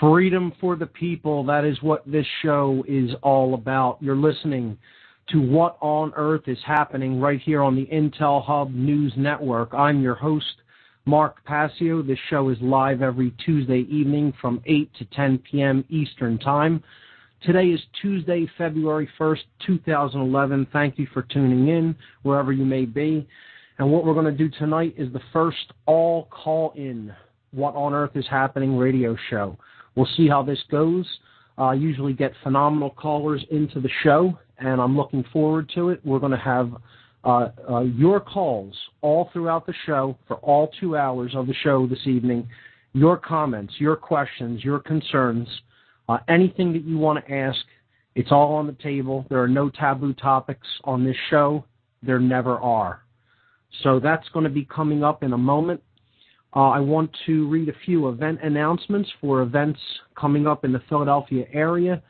Freedom for the people. That is what this show is all about. You're listening to What on Earth is Happening right here on the Intel Hub News Network. I'm your host, Mark Passio. This show is live every Tuesday evening from 8 to 10 p.m. Eastern Time. Today is Tuesday, February 1st, 2011. Thank you for tuning in, wherever you may be. And what we're going to do tonight is the first all-call-in What on Earth is Happening radio show. We'll see how this goes. I usually get phenomenal callers into the show, and I'm looking forward to it. We're going to have your calls all throughout the show for all 2 hours of the show this evening. Your comments, your questions, your concerns, anything that you want to ask, it's all on the table. There are no taboo topics on this show. There never are. So that's going to be coming up in a moment. I want to read a few event announcements for events coming up in the Philadelphia area,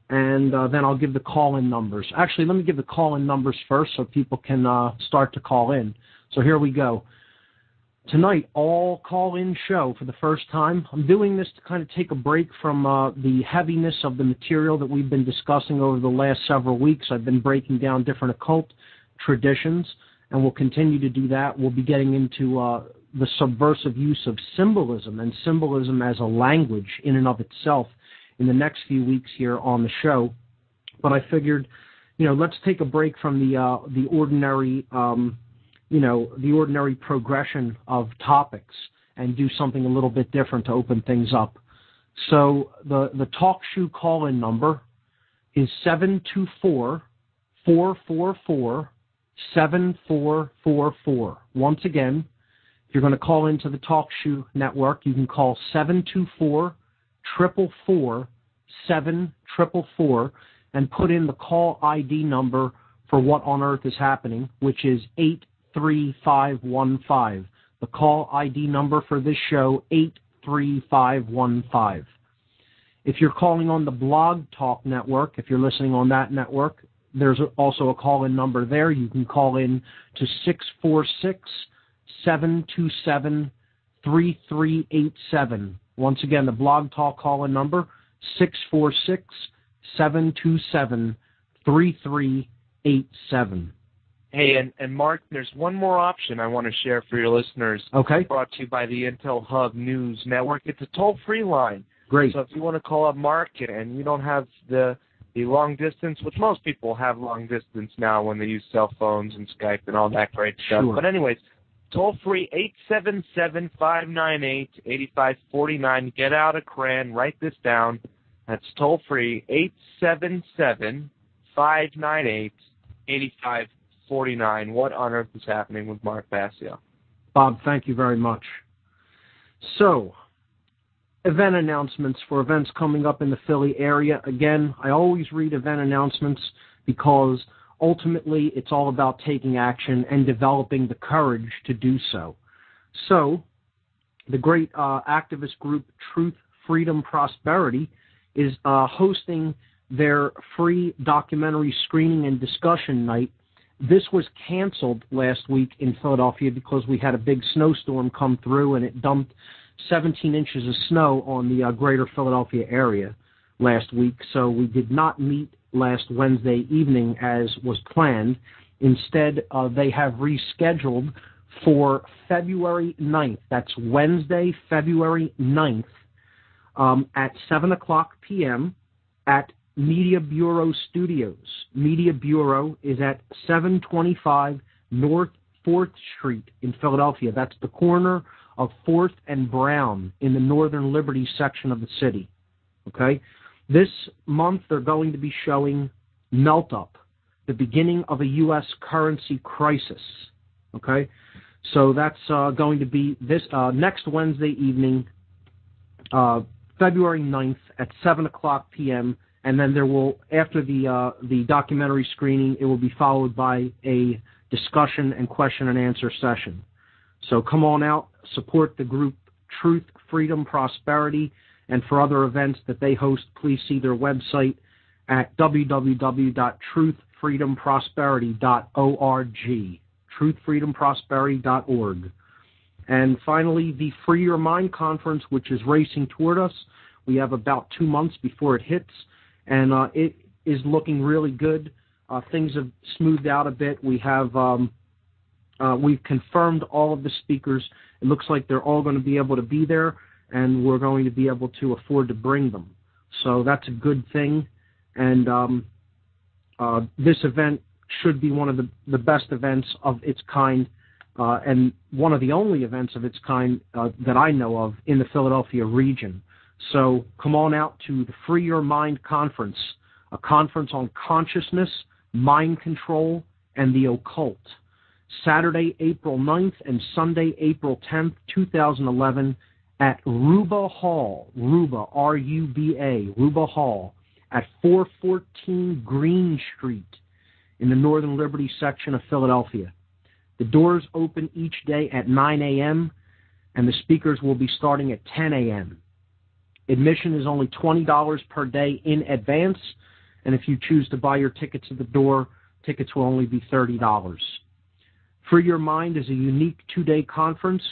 and then I'll give the call-in numbers. Actually, let me give the call-in numbers first so people can start to call in. So here we go. Tonight, all call-in show for the first time. I'm doing this to kind of take a break from the heaviness of the material that we've been discussing over the last several weeks. I've been breaking down different occult traditions, and we'll continue to do that. We'll be getting into the subversive use of symbolism and symbolism as a language in and of itself in the next few weeks here on the show. But I figured, let's take a break from the ordinary, the ordinary progression of topics and do something a little bit different to open things up. So the talk show call-in number is 724-444-7444. Once again, if you're going to call into the Talk Shoe Network, you can call 724-444-7444 and put in the call ID number for What on Earth is Happening, which is 83515. The call ID number for this show, 83515. If you're calling on the Blog Talk Network, if you're listening on that network, there's also a call-in number there. You can call in to 646-727-3387. Once again, the Blog Talk call-in number, 646-727-3387. Hey, and Mark, there's one more option I want to share for your listeners. Okay. Brought to you by the Intel Hub News Network. It's a toll-free line. Great. So if you want to call up Mark and you don't have the long distance, which most people have long distance now when they use cell phones and Skype and all that great stuff. Sure. But anyways, toll-free, 877-598-8549. Get out a crayon. Write this down. That's toll-free, 877-598-8549. What on earth is happening with Mark Passio? Bob, thank you very much. So, event announcements for events coming up in the Philly area. Again, I always read event announcements because ultimately it's all about taking action and developing the courage to do so. So, the great activist group Truth, Freedom, Prosperity is hosting their free documentary screening and discussion night. This was canceled last week in Philadelphia because we had a big snowstorm come through and it dumped 17 inches of snow on the greater Philadelphia area last week. So we did not meet last Wednesday evening as was planned. Instead, they have rescheduled for February 9th. That's Wednesday, February 9th at 7 o'clock p.m. at Media Bureau Studios. Media Bureau is at 725 North 4th Street in Philadelphia. That's the corner of 4th and Brown in the Northern Liberty section of the city. Okay? This month they're going to be showing Melt Up, the beginning of a U.S. currency crisis. Okay? So that's going to be this next Wednesday evening, February 9th at 7 o'clock p.m., and then there will, after the documentary screening, it will be followed by a discussion and question and answer session. So come on out, support the group Truth, Freedom, Prosperity, and for other events that they host, please see their website at www.truthfreedomprosperity.org, truthfreedomprosperity.org. And finally, the Free Your Mind Conference, which is racing toward us. We have about 2 months before it hits, and it is looking really good. Things have smoothed out a bit. We've confirmed all of the speakers. It looks like they're all going to be able to be there, and we're going to be able to afford to bring them. So that's a good thing. And this event should be one of the best events of its kind, and one of the only events of its kind that I know of in the Philadelphia region. So come on out to the Free Your Mind Conference, a conference on consciousness, mind control, and the occult. Saturday, April 9th and Sunday, April 10th, 2011, at Ruba Hall, Ruba, R-U-B-A, Ruba Hall, at 414 Green Street in the Northern Liberty section of Philadelphia. The doors open each day at 9 a.m., and the speakers will be starting at 10 a.m. Admission is only $20 per day in advance, and if you choose to buy your tickets at the door, tickets will only be $30. Free Your Mind is a unique 2-day conference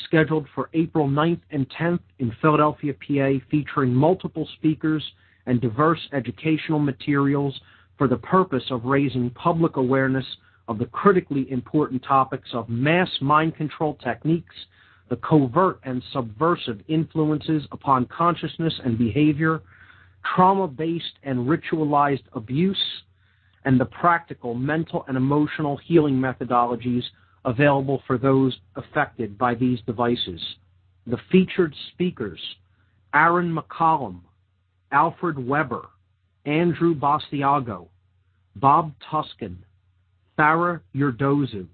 scheduled for April 9th and 10th in Philadelphia, PA, featuring multiple speakers and diverse educational materials for the purpose of raising public awareness of the critically important topics of mass mind control techniques, the covert and subversive influences upon consciousness and behavior, trauma-based and ritualized abuse, and the practical mental and emotional healing methodologies available for those affected by these devices. The featured speakers: Aaron McCollum, Alfred Weber, Andrew Bastiago, Bob Tuskin, Farah Yurdozu,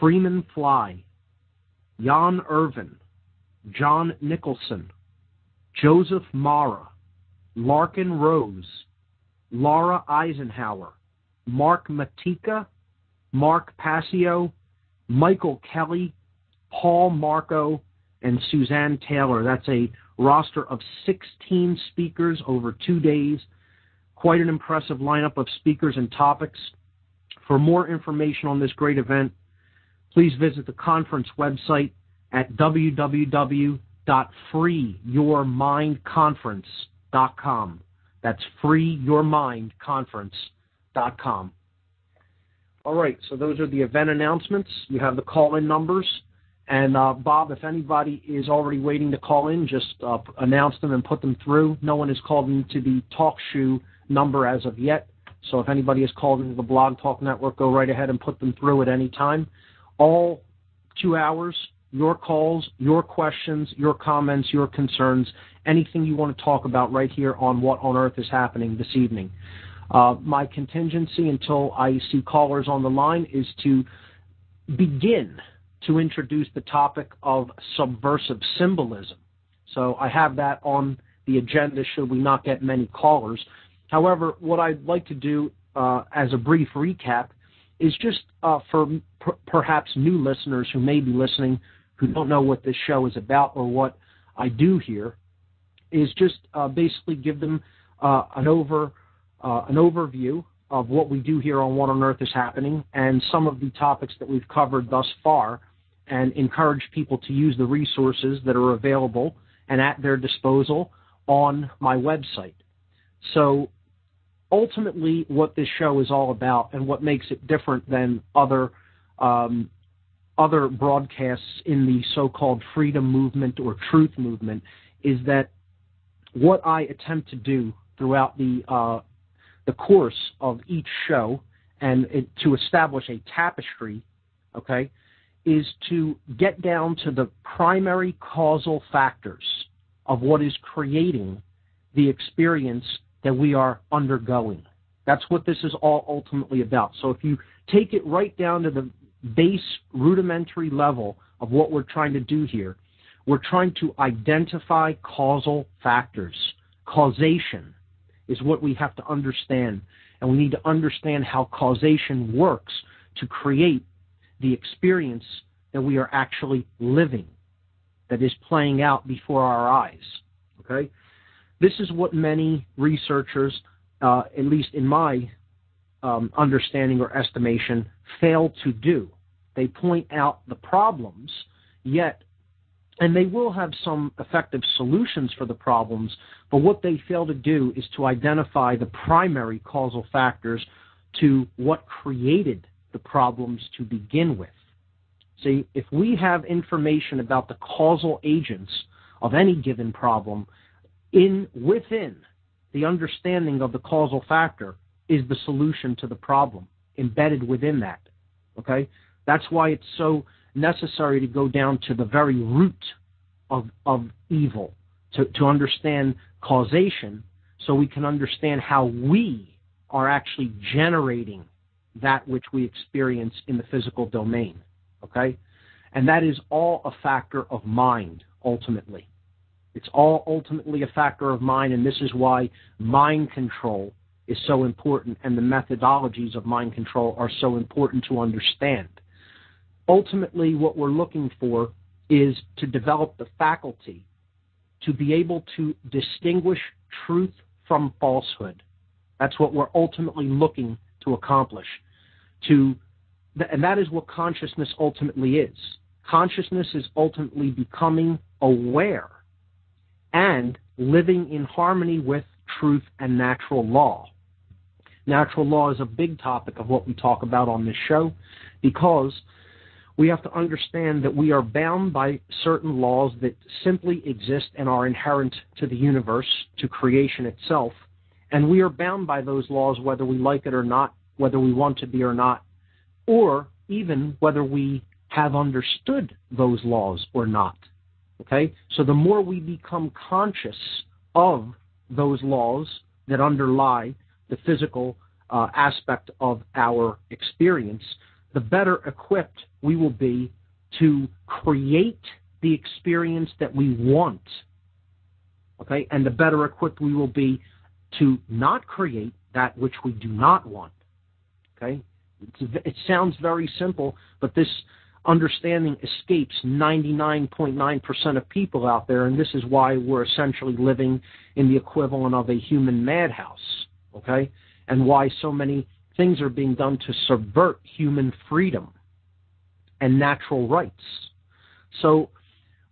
Freeman Fly, Jan Irvin, John Nicholson, Joseph Mara, Larkin Rose, Laura Eisenhower, Mark Matika, Mark Passio, Michael Kelly, Paul Marco, and Suzanne Taylor. That's a roster of 16 speakers over 2 days. Quite an impressive lineup of speakers and topics. For more information on this great event, please visit the conference website at www.freeyourmindconference.com. That's freeyourmindconference.com. All right, so those are the event announcements. You have the call-in numbers. And, Bob, if anybody is already waiting to call in, just announce them and put them through. No one has called into the TalkShoe number as of yet. So if anybody has called into the Blog Talk Network, go right ahead and put them through at any time. All 2 hours, your calls, your questions, your comments, your concerns, anything you want to talk about right here on What on Earth is Happening this evening. My contingency until I see callers on the line is to begin to introduce the topic of subversive symbolism. So I have that on the agenda should we not get many callers. However, what I'd like to do as a brief recap is just for perhaps new listeners who may be listening who don't know what this show is about or what I do here, is just basically give them an overview of what we do here on What on Earth is Happening and some of the topics that we've covered thus far, and encourage people to use the resources that are available and at their disposal on my website. So ultimately what this show is all about and what makes it different than other broadcasts in the so-called freedom movement or truth movement is that what I attempt to do throughout the course of each show and to establish a tapestry, okay, is to get down to the primary causal factors of what is creating the experience that we are undergoing. That's what this is all ultimately about. So if you take it right down to the base rudimentary level of what we're trying to do here, we're trying to identify causal factors. Causation is what we have to understand, and we need to understand how causation works to create the experience that we are actually living, that is playing out before our eyes. Okay? This is what many researchers, at least in my understanding or estimation, fail to do. They point out the problems, yet And they will have some effective solutions for the problems, but what they fail to do is to identify the primary causal factors to what created the problems to begin with. See, if we have information about the causal agents of any given problem, within the understanding of the causal factor is the solution to the problem, embedded within that. Okay? That's why it's so necessary to go down to the very root of evil, to understand causation, so we can understand how we are actually generating that which we experience in the physical domain. Okay? And that is all a factor of mind, ultimately. It's all ultimately a factor of mind, and this is why mind control is so important, and the methodologies of mind control are so important to understand. Ultimately, what we're looking for is to develop the faculty to be able to distinguish truth from falsehood. That's what we're ultimately looking to accomplish. And that is what consciousness ultimately is. Consciousness is ultimately becoming aware and living in harmony with truth and natural law. Natural law is a big topic of what we talk about on this show, because we have to understand that we are bound by certain laws that simply exist and are inherent to the universe, to creation itself, and we are bound by those laws whether we like it or not, whether we want to be or not, or even whether we have understood those laws or not. Okay? So the more we become conscious of those laws that underlie the physical aspect of our experience, the better equipped we will be to create the experience that we want. Okay? And the better equipped we will be to not create that which we do not want. Okay? It sounds very simple, but this understanding escapes 99.9% of people out there, and this is why we're essentially living in the equivalent of a human madhouse, okay? And why so many things are being done to subvert human freedom and natural rights. So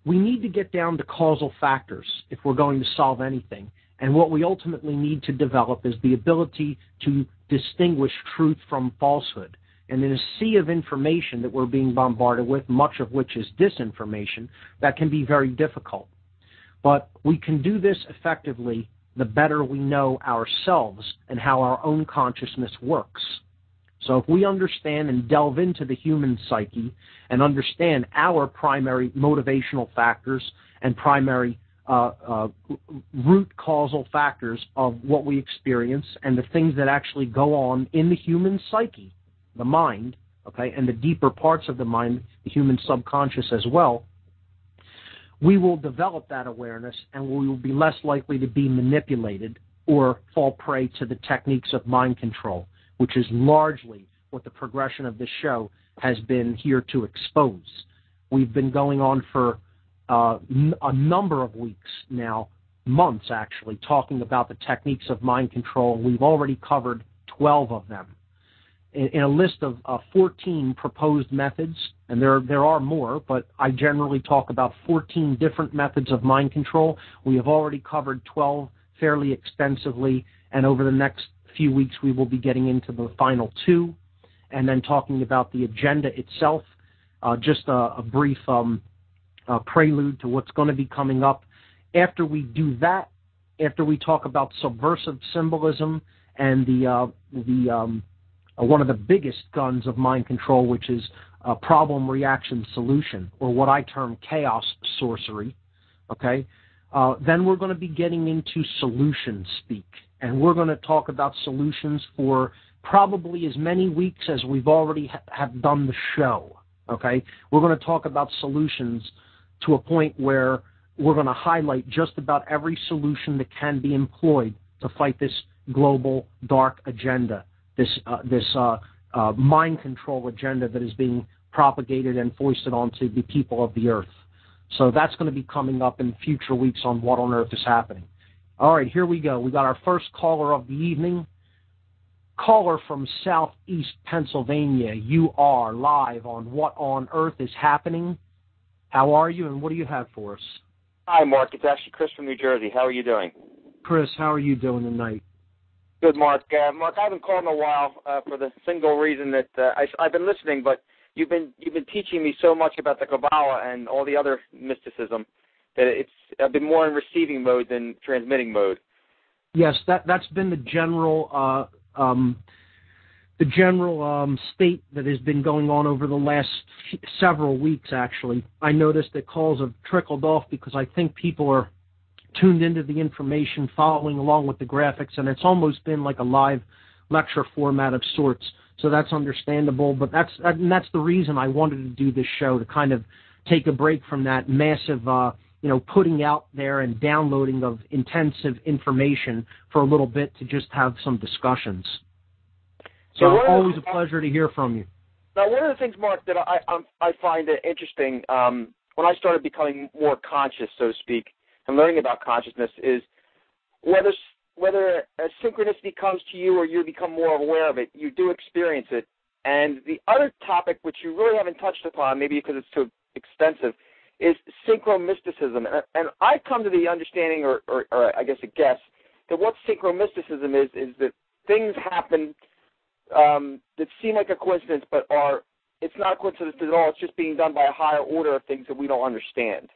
we need to get down to causal factors if we're going to solve anything. And what we ultimately need to develop is the ability to distinguish truth from falsehood. And in a sea of information that we're being bombarded with, much of which is disinformation, that can be very difficult. But we can do this effectively the better we know ourselves and how our own consciousness works. So if we understand and delve into the human psyche and understand our primary motivational factors and primary root causal factors of what we experience and the things that actually go on in the human psyche, the mind, okay, and the deeper parts of the mind, the human subconscious as well, we will develop that awareness and we will be less likely to be manipulated or fall prey to the techniques of mind control, which is largely what the progression of this show has been here to expose. We've been going on for a number of weeks now, months actually, talking about the techniques of mind control. We've already covered 12 of them. In a list of 14 proposed methods, and there are more, but I generally talk about 14 different methods of mind control. We have already covered 12 fairly extensively, and over the next few weeks we will be getting into the final 2, and then talking about the agenda itself, just a brief prelude to what's going to be coming up. After we do that, after we talk about subversive symbolism and the one of the biggest guns of mind control, which is problem, reaction, solution, or what I term chaos sorcery, okay? Then we're going to be getting into solution speak, and we're going to talk about solutions for probably as many weeks as we've already have done the show, okay? We're going to talk about solutions to a point where we're going to highlight just about every solution that can be employed to fight this global dark agenda, this mind control agenda that is being propagated and foisted onto the people of the earth. So that's going to be coming up in future weeks on What on Earth is Happening. All right, here we go. We got our first caller of the evening. Caller from Southeast Pennsylvania. You are live on What on Earth is Happening. How are you, and what do you have for us? Hi, Mark. It's actually Chris from New Jersey. How are you doing? Chris, how are you doing tonight? Good, Mark. Mark, I haven't called in a while for the single reason that I've been listening, but you've been teaching me so much about the Kabbalah and all the other mysticism that I've been more in receiving mode than transmitting mode. Yes, that's been the general state that has been going on over the last several weeks. Actually, I noticed that calls have trickled off because I think people are tuned into the information, following along with the graphics, and it's almost been like a live lecture format of sorts. So that's understandable, but that's the reason I wanted to do this show, to kind of take a break from that massive, putting out there and downloading of intensive information for a little bit, to just have some discussions. So always a pleasure to hear from you. Now, one of the things, Mark, that I find interesting when I started becoming more conscious, so to speak, and learning about consciousness, is whether a synchronicity comes to you or you become more aware of it, you do experience it. And the other topic, which you really haven't touched upon, maybe because it's too extensive, is synchromysticism. And I've come to the understanding, or I guess a guess, that what synchromysticism is that things happen that seem like a coincidence, but it's not a coincidence at all. It's just being done by a higher order of things that we don't understand.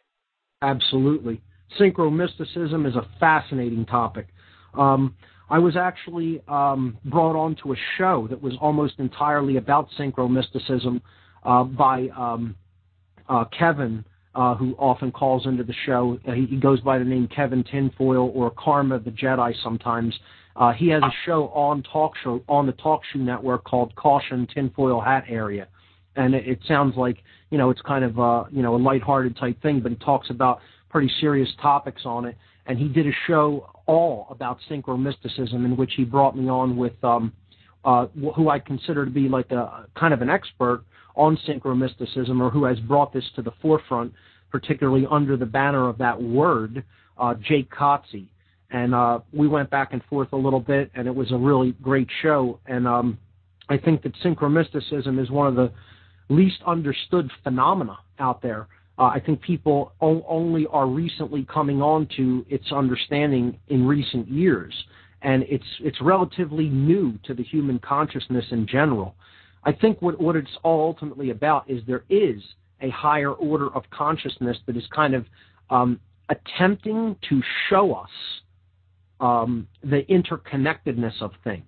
Absolutely. Synchromysticism is a fascinating topic. I was actually brought on to a show that was almost entirely about synchromysticism by Kevin, who often calls into the show. He goes by the name Kevin Tinfoil, or Karma the Jedi sometimes. He has a show on the Talk Shoe Network called Caution Tinfoil Hat Area. And it sounds like, it's kind of a lighthearted type thing, but he talks about pretty serious topics on it. And he did a show all about synchromysticism, in which he brought me on with who I consider to be like a kind of an expert on synchromysticism, or who has brought this to the forefront, particularly under the banner of that word, Jake Kotze. And we went back and forth a little bit, and it was a really great show. And I think that synchromysticism is one of the least understood phenomena out there. I think people only are recently coming on to its understanding in recent years, and it's relatively new to the human consciousness in general. I think what it's all ultimately about is there is a higher order of consciousness that is kind of attempting to show us the interconnectedness of things.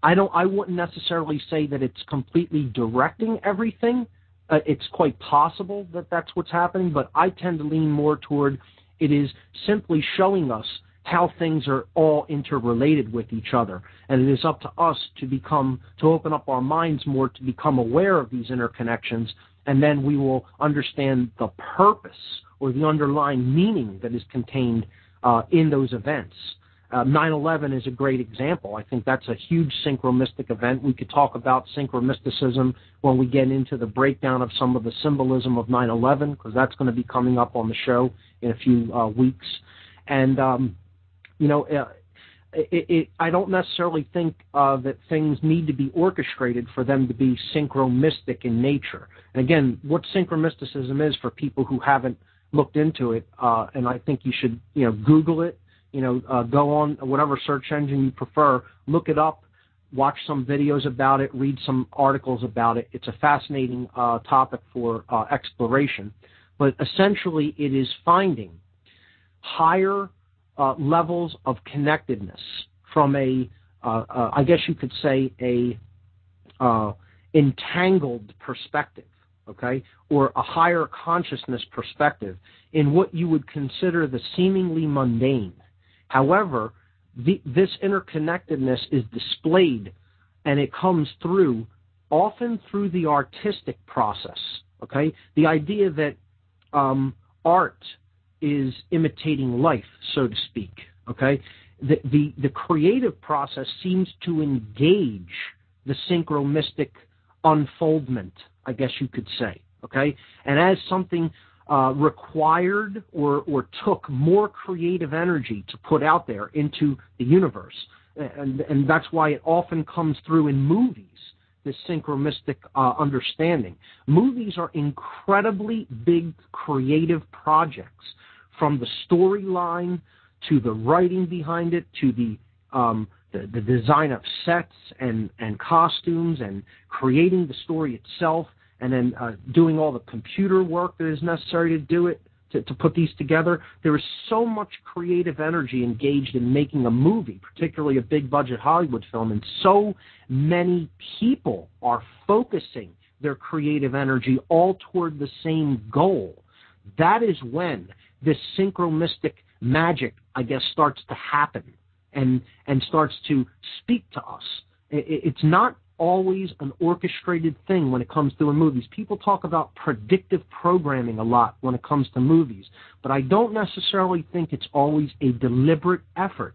I wouldn't necessarily say that it's completely directing everything. It's quite possible that that's what's happening, but I tend to lean more toward it is simply showing us how things are all interrelated with each other. And it is up to us to open up our minds more, to become aware of these interconnections, and then we will understand the purpose or the underlying meaning that is contained in those events. 9/11 is a great example. I think that's a huge synchromystic event. We could talk about synchromysticism when we get into the breakdown of some of the symbolism of 9/11, because that's going to be coming up on the show in a few weeks. And, I don't necessarily think that things need to be orchestrated for them to be synchromystic in nature. And again, what synchromysticism is, for people who haven't looked into it, and I think you should, Google it. Go on whatever search engine you prefer, look it up, watch some videos about it, read some articles about it. It's a fascinating topic for exploration. But essentially, it is finding higher levels of connectedness from I guess you could say, entangled perspective, okay, or a higher consciousness perspective in what you would consider the seemingly mundane. However, this interconnectedness is displayed, and it comes through, often through the artistic process, okay? The idea that art is imitating life, so to speak, okay? The creative process seems to engage the synchromystic unfoldment, I guess you could say, okay? And as something required or took more creative energy to put out there into the universe. And that's why it often comes through in movies this synchromistic understanding. Movies are incredibly big creative projects, from the storyline to the writing behind it to the design of sets and costumes and creating the story itself, and then doing all the computer work that is necessary to do it, to put these together. There is so much creative energy engaged in making a movie, particularly a big-budget Hollywood film, and so many people are focusing their creative energy all toward the same goal. That is when this synchromistic magic, I guess, starts to happen and starts to speak to us. It's not always an orchestrated thing when it comes to movies. People talk about predictive programming a lot when it comes to movies, but I don't necessarily think it's always a deliberate effort.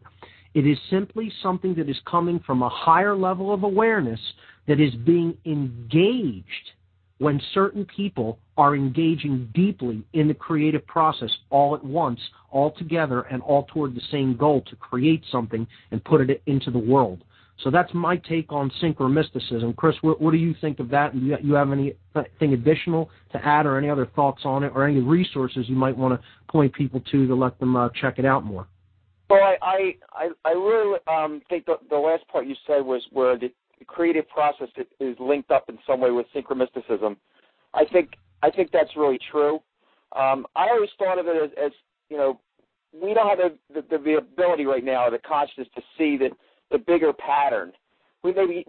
It is simply something that is coming from a higher level of awareness that is being engaged when certain people are engaging deeply in the creative process all at once, all together, and all toward the same goal, to create something and put it into the world. So that's my take on synchromysticism. Chris, what do you think of that? And you have anything additional to add, or any other thoughts on it, or any resources you might want to point people to let them check it out more? Well, I really think the last part you said was where the creative process is linked up in some way with synchromysticism. I think that's really true. I always thought of it as we don't have the ability right now, the consciousness, to see the bigger pattern. We may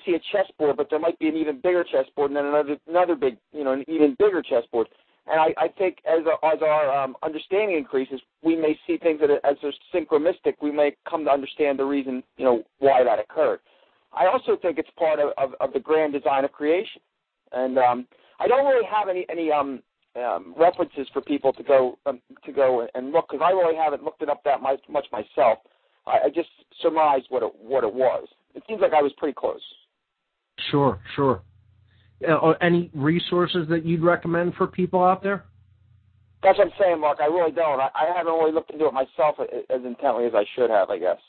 see a chessboard, but there might be an even bigger chessboard, and then another big, an even bigger chessboard. And I think as our understanding increases, we may see things that, as they're synchromistic, we may come to understand the reason, why that occurred. I also think it's part of the grand design of creation. And I don't really have any references for people to go and look, because I really haven't looked it up that much myself. I just surmised what it was. It seems like I was pretty close. Sure. Any resources that you'd recommend for people out there? That's what I'm saying, Mark. I really don't. I haven't really looked into it myself as intently as I should have, I guess.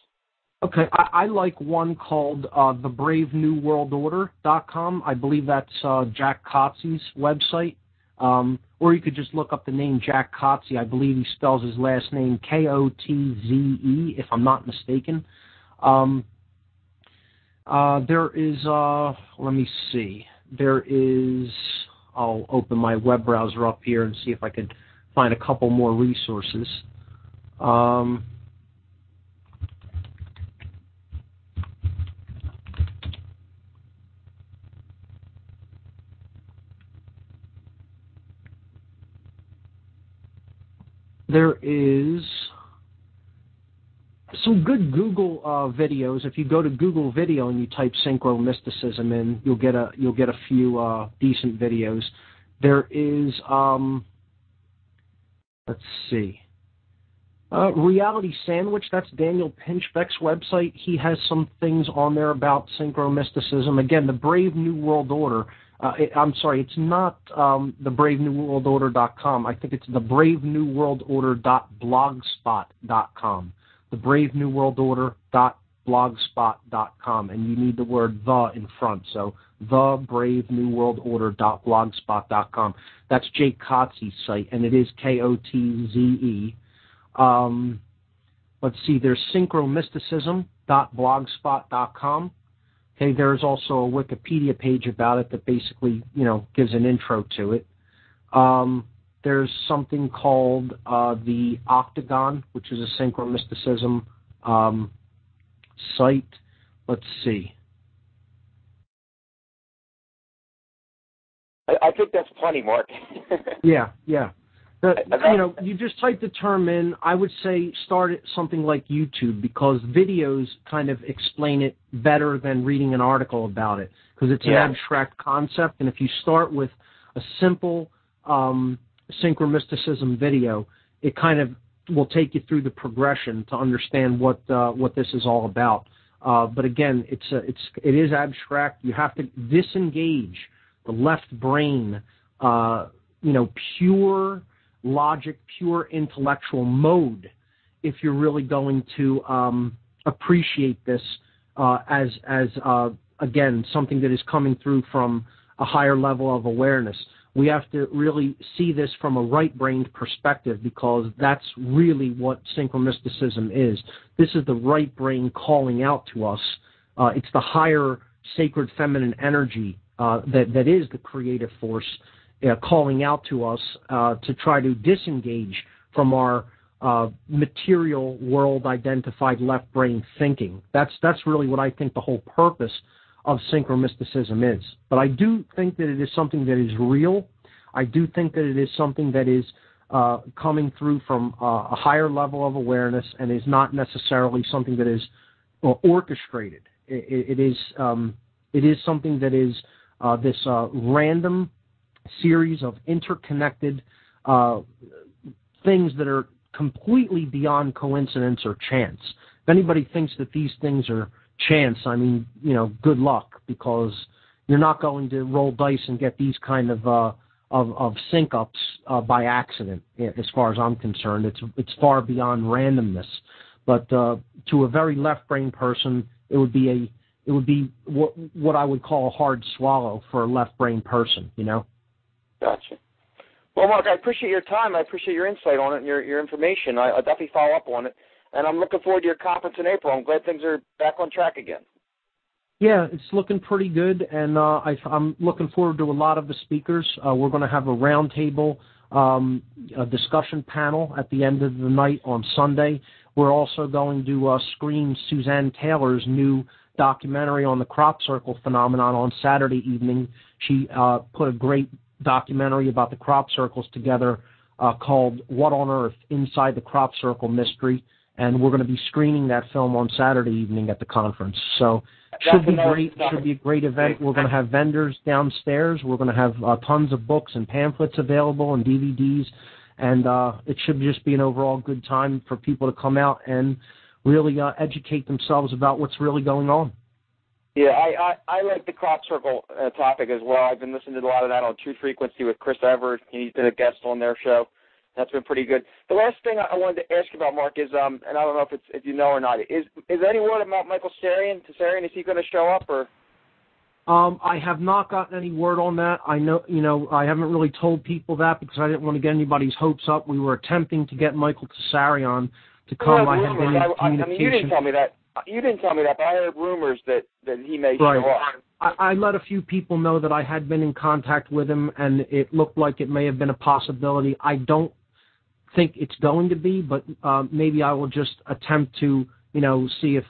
Okay. I like one called thebravenewworldorder.com. I believe that's Jack Kotze's website. Or you could just look up the name Jack Kotze. I believe he spells his last name Kotze, if I'm not mistaken. There is, let me see. I'll open my web browser up here and see if I could find a couple more resources. There is some good Google videos. If you go to Google Video and you type synchromysticism in, you'll get a few decent videos. There is let's see, Reality Sandwich. That's Daniel Pinchbeck's website. He has some things on there about synchromysticism. Again, the Brave New World Order. I'm sorry, it's not thebravenewworldorder.com. I think it's thebravenewworldorder.blogspot.com. thebravenewworldorder.blogspot.com, and you need the word "the" in front, so thebravenewworldorder.blogspot.com. That's Jake Kotze's site, and it is Kotze. Let's see, there's synchromysticism.blogspot.com. Okay, there's also a Wikipedia page about it that basically, gives an intro to it. There's something called the Octagon, which is a synchromysticism site. Let's see. I think that's plenty, Mark. Yeah. You just type the term in. I would say start at something like YouTube, because videos kind of explain it better than reading an article about it, because it's an abstract concept. And if you start with a simple synchromysticism video, it kind of will take you through the progression to understand what this is all about. But again, it is abstract. You have to disengage the left brain, pure logic, pure intellectual mode, if you're really going to appreciate this as again, something that is coming through from a higher level of awareness. We have to really see this from a right-brained perspective, because that's really what synchromysticism is. This is the right brain calling out to us. It's the higher sacred feminine energy that is the creative force calling out to us to try to disengage from our material world identified left brain thinking. That's really what I think the whole purpose of synchromysticism is. But I do think that it is something that is real. I do think that it is something that is coming through from a higher level of awareness, and is not necessarily something that is orchestrated. It is something that is this random series of interconnected things that are completely beyond coincidence or chance. If anybody thinks that these things are chance, I mean, good luck, because you're not going to roll dice and get these kind of sync-ups by accident. As far as I'm concerned, it's far beyond randomness. But to a very left-brain person, it would be what I would call a hard swallow for a left-brain person. Gotcha. Well, Mark, I appreciate your time. I appreciate your insight on it and your information. I'll definitely follow up on it. And I'm looking forward to your conference in April. I'm glad things are back on track again. Yeah, it's looking pretty good, and I'm looking forward to a lot of the speakers. We're going to have a roundtable a discussion panel at the end of the night on Sunday. We're also going to screen Suzanne Taylor's new documentary on the crop circle phenomenon on Saturday evening. She put a great documentary about the crop circles together called What on Earth? Inside the Crop Circle Mystery, and we're going to be screening that film on Saturday evening at the conference. So should be great. Should be a great event. We're going to have vendors downstairs. We're going to have tons of books and pamphlets available and DVDs, and it should just be an overall good time for people to come out and really educate themselves about what's really going on. Yeah, I like the crop circle topic as well. I've been listening to a lot of that on True Frequency with Chris Everett. He's been a guest on their show. That's been pretty good. The last thing I wanted to ask you about, Mark, is, and I don't know if you know or not, is there any word about Michael Tsarian? Is he going to show up, or? I have not gotten any word on that. I know, I haven't really told people that because I didn't want to get anybody's hopes up. We were attempting to get Michael Tsarian to come. I had been in communication. I mean, you didn't tell me that. You didn't tell me that, but I heard rumors that he may show up. I let a few people know that I had been in contact with him, and it looked like it may have been a possibility. I don't think it's going to be, but maybe I will just attempt to, see if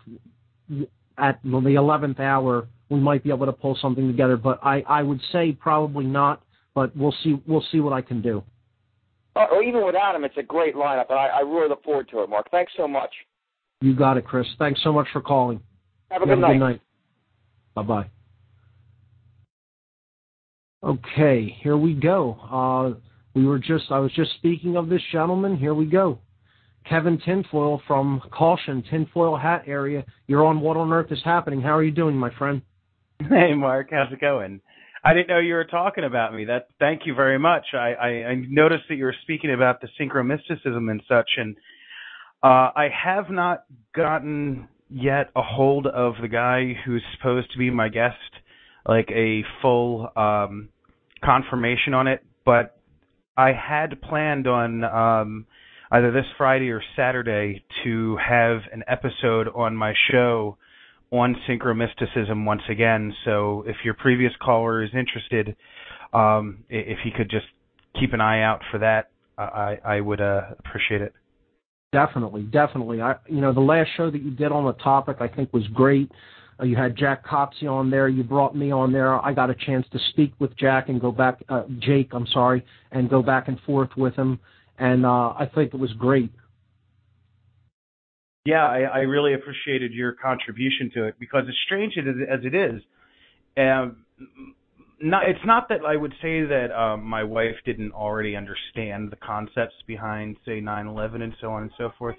at the 11th hour we might be able to pull something together. But I would say probably not, but we'll see. We'll see what I can do. Or even without him, it's a great lineup, and I really look forward to it, Mark. Thanks so much. You got it, Chris. Thanks so much for calling. Have a good night. Bye-bye. Okay, here we go. I was just speaking of this gentleman. Here we go. Kevin Tinfoil from Caution, Tinfoil Hat area. You're on What on Earth is Happening. How are you doing, my friend? Hey, Mark. How's it going? I didn't know you were talking about me. Thank you very much. I noticed that you were speaking about the synchromysticism and such, and I have not gotten yet a hold of the guy who's supposed to be my guest, like a full confirmation on it, but I had planned on either this Friday or Saturday to have an episode on my show on synchromysticism once again. So if your previous caller is interested, if he could just keep an eye out for that, I would appreciate it. Definitely. The last show that you did on the topic I think was great. You had Jack Copsey on there. You brought me on there. I got a chance to speak with Jake, and go back and forth with him, and I think it was great. Yeah, I really appreciated your contribution to it, because as strange as it is, it's not that I would say that my wife didn't already understand the concepts behind, say, 9/11 and so on and so forth.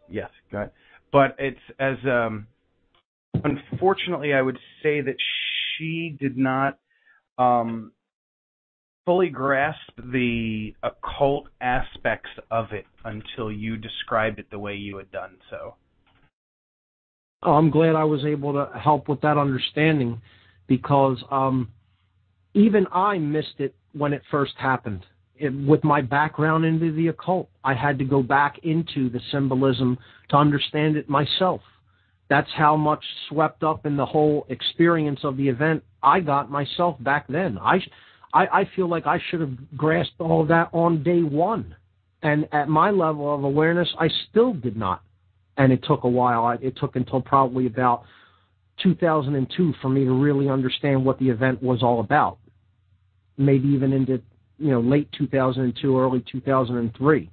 Yes, go ahead. But it's as unfortunately, I would say that she did not fully grasp the occult aspects of it until you described it the way you had done so. I'm glad I was able to help with that understanding, because even I missed it when it first happened. With my background into the occult, I had to go back into the symbolism to understand it myself. That's how much swept up in the whole experience of the event I got myself back then. I feel like I should have grasped all of that on day one. And at my level of awareness, I still did not. And it took a while. It took until probably about 2002 for me to really understand what the event was all about. Maybe even into late 2002, early 2003.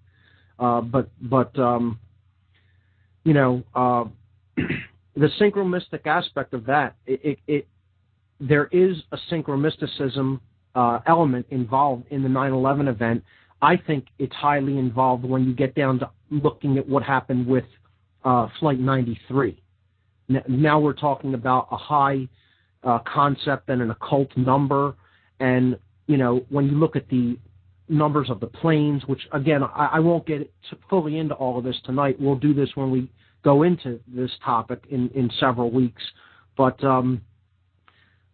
The synchromystic aspect of that, there is a synchromysticism element involved in the 9/11 event. I think it's highly involved when you get down to looking at what happened with Flight 93. Now we're talking about a high concept and an occult number, and when you look at the numbers of the planes, which again I won't get fully into all of this tonight. We'll do this when we go into this topic in several weeks. But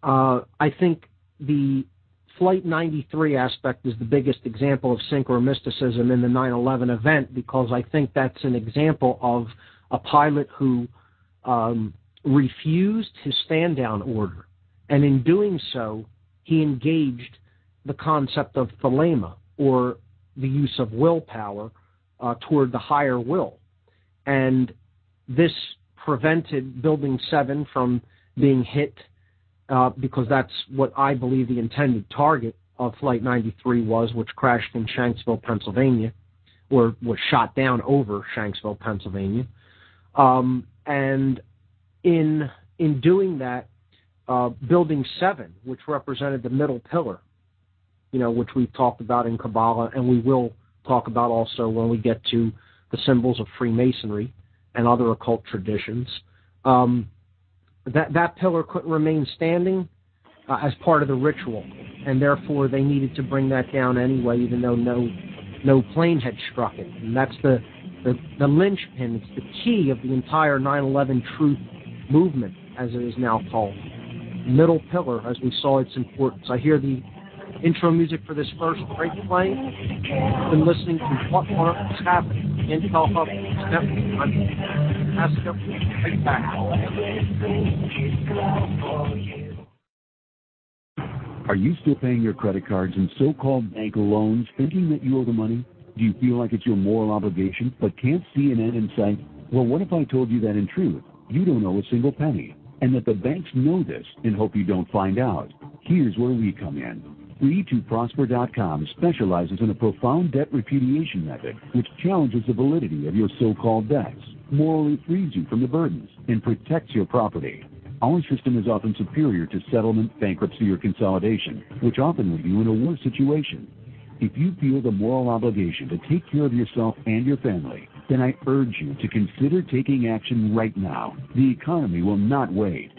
I think the Flight 93 aspect is the biggest example of synchromysticism in the 9/11 event, because I think that's an example of a pilot who refused his stand-down order, and in doing so, he engaged the concept of thelema, or the use of willpower toward the higher will. And this prevented Building 7 from being hit, because that's what I believe the intended target of Flight 93 was, which crashed in Shanksville, Pennsylvania, or was shot down over Shanksville, Pennsylvania. And in doing that, Building 7, which represented the middle pillar, which we've talked about in Kabbalah, and we will talk about also when we get to the symbols of Freemasonry and other occult traditions. That pillar couldn't remain standing as part of the ritual, and therefore they needed to bring that down anyway, even though no plane had struck it. And that's the linchpin. It's the key of the entire 9/11 truth movement, as it is now called. Middle pillar, as we saw its importance. I hear the intro music for this first break playing. I've been listening to What on Earth is Happening, Intel Hub Network. I'm PASSIO. Right back. Are you still paying your credit cards and so-called bank loans, thinking that you owe the money? Do you feel like it's your moral obligation, but can't see an end in sight? Well, what if I told you that in truth, you don't owe a single penny, and that the banks know this and hope you don't find out? Here's where we come in. Free2Prosper.com specializes in a profound debt repudiation method which challenges the validity of your so-called debts, morally frees you from the burdens, and protects your property. Our system is often superior to settlement, bankruptcy, or consolidation, which often leave you in a worse situation. If you feel the moral obligation to take care of yourself and your family, then I urge you to consider taking action right now. The economy will not wait.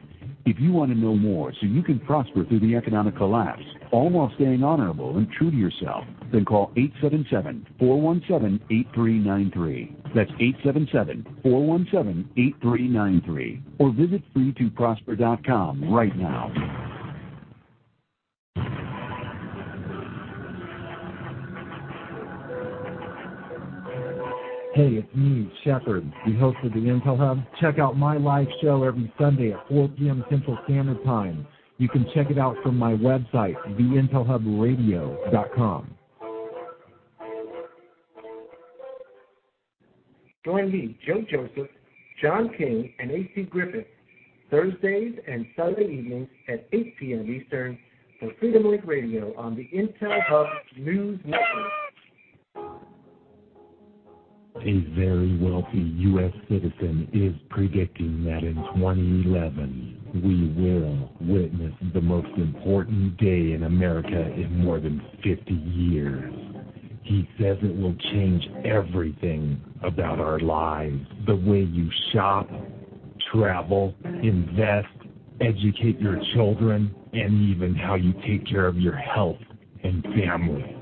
If you want to know more so you can prosper through the economic collapse, all while staying honorable and true to yourself, then call 877-417-8393. That's 877-417-8393. Or visit free2prosper.com right now. Hey, it's me, Shepard, the host of the Intel Hub. Check out my live show every Sunday at 4 p.m. Central Standard Time. You can check it out from my website, theintelhubradio.com. Join me, Joe Joseph, John King, and A.C. Griffith, Thursdays and Sunday evenings at 8 p.m. Eastern for Freedom Link Radio on the Intel Hub News Network. A very wealthy U.S. citizen is predicting that in 2011, we will witness the most important day in America in more than 50 years. He says it will change everything about our lives, the way you shop, travel, invest, educate your children, and even how you take care of your health and family.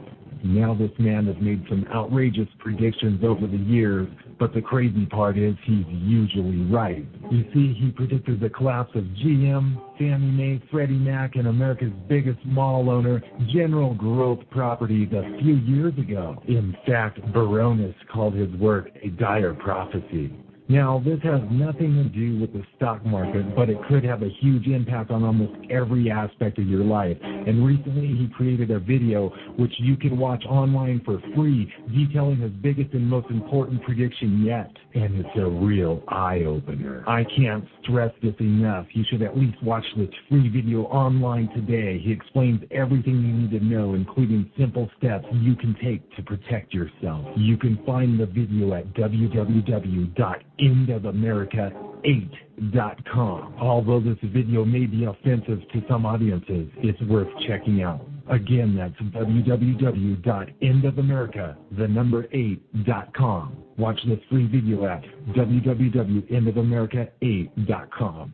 Now this man has made some outrageous predictions over the years, but the crazy part is he's usually right. You see, he predicted the collapse of GM, Fannie Mae, Freddie Mac, and America's biggest mall owner, General Growth Properties, a few years ago. In fact, Baronis called his work a dire prophecy. Now, this has nothing to do with the stock market, but it could have a huge impact on almost every aspect of your life. And recently, he created a video which you can watch online for free, detailing his biggest and most important prediction yet. And it's a real eye-opener. I can't stress this enough. You should at least watch this free video online today. He explains everything you need to know, including simple steps you can take to protect yourself. You can find the video at www.endofamerica8.com. Although this video may be offensive to some audiences, it's worth checking out. Again, that's www.endofamerica8.com. Watch this free video at www.endofamerica8.com.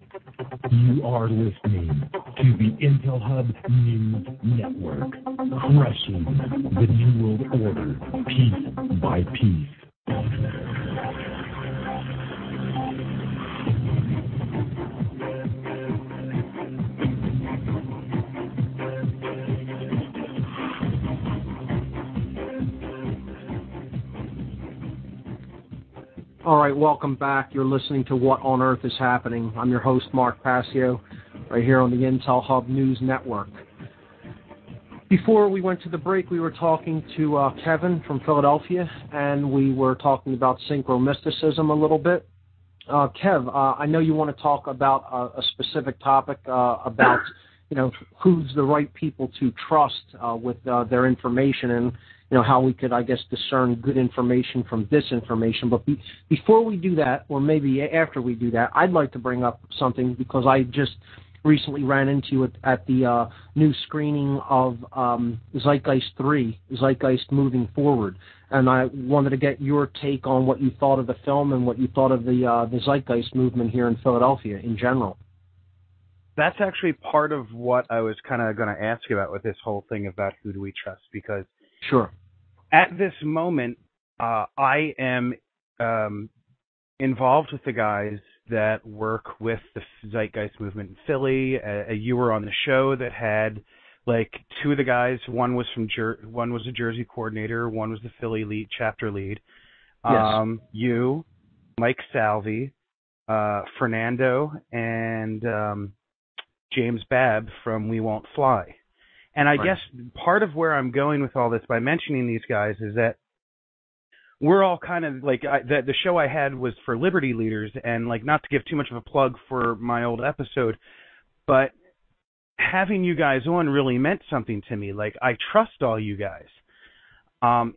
You are listening to the Intel Hub News Network, crushing the New World Order piece by piece. All right, welcome back. You're listening to What on Earth is Happening. I'm your host, Mark Passio, right here on the Intel Hub News Network. Before we went to the break, we were talking to Kevin from Philadelphia, and we were talking about synchromysticism a little bit. Kev, I know you want to talk about a specific topic about, who's the right people to trust with their information, and how we could, I guess, discern good information from disinformation. But before we do that, or maybe after we do that, I'd like to bring up something, because I just recently ran into it at the new screening of Zeitgeist 3, Zeitgeist Moving Forward. And I wanted to get your take on what you thought of the film and what you thought of the Zeitgeist movement here in Philadelphia in general. That's actually part of what I was kind of going to ask you about with this whole thing about who do we trust, because sure. At this moment, I am involved with the guys that work with the Zeitgeist movement in Philly. You were on the show that had two of the guys. One was one was a Jersey coordinator. One was the Philly lead, chapter lead. Yes. You, Mike Salvi, Fernando, and James Babb from We Won't Fly. And I guess part of where I'm going with all this by mentioning these guys is that we're all kind of the show I had was for Liberty Leaders, and not to give too much of a plug for my old episode, but having you guys on really meant something to me. I trust all you guys,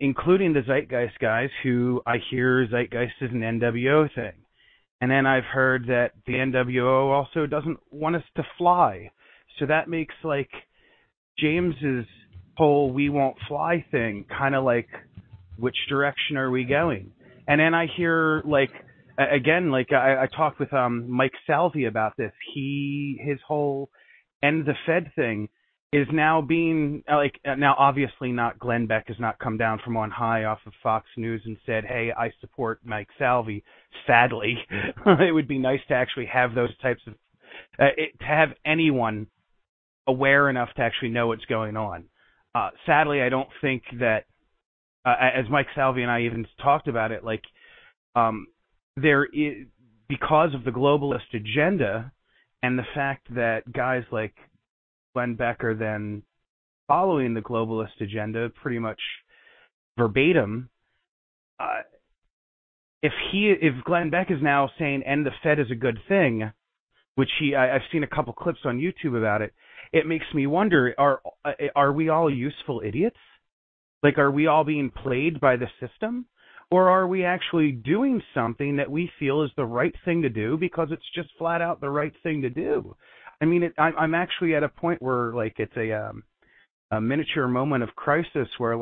including the Zeitgeist guys, who I hear Zeitgeist is an NWO thing. And then I've heard that the NWO also doesn't want us to fly. So that makes James's whole "we won't fly" thing kind of which direction are we going? And then I hear I talked with Mike Salvi about this. His whole end the Fed thing is now being now obviously not Glenn Beck has not come down from on high off of Fox News and said, hey, I support Mike Salvi. Sadly, it would be nice to actually have those types of to have anyone aware enough to actually know what's going on. Sadly, I don't think that, as Mike Salvi and I even talked about it, there is, because of the globalist agenda and the fact that guys like Glenn Beck are then following the globalist agenda pretty much verbatim, if Glenn Beck is now saying end the Fed is a good thing, which I've seen a couple clips on YouTube about it, it makes me wonder, are we all useful idiots? Are we all being played by the system? Or are we actually doing something that we feel is the right thing to do because it's just flat out the right thing to do? I mean, I'm actually at a point where, it's a miniature moment of crisis where,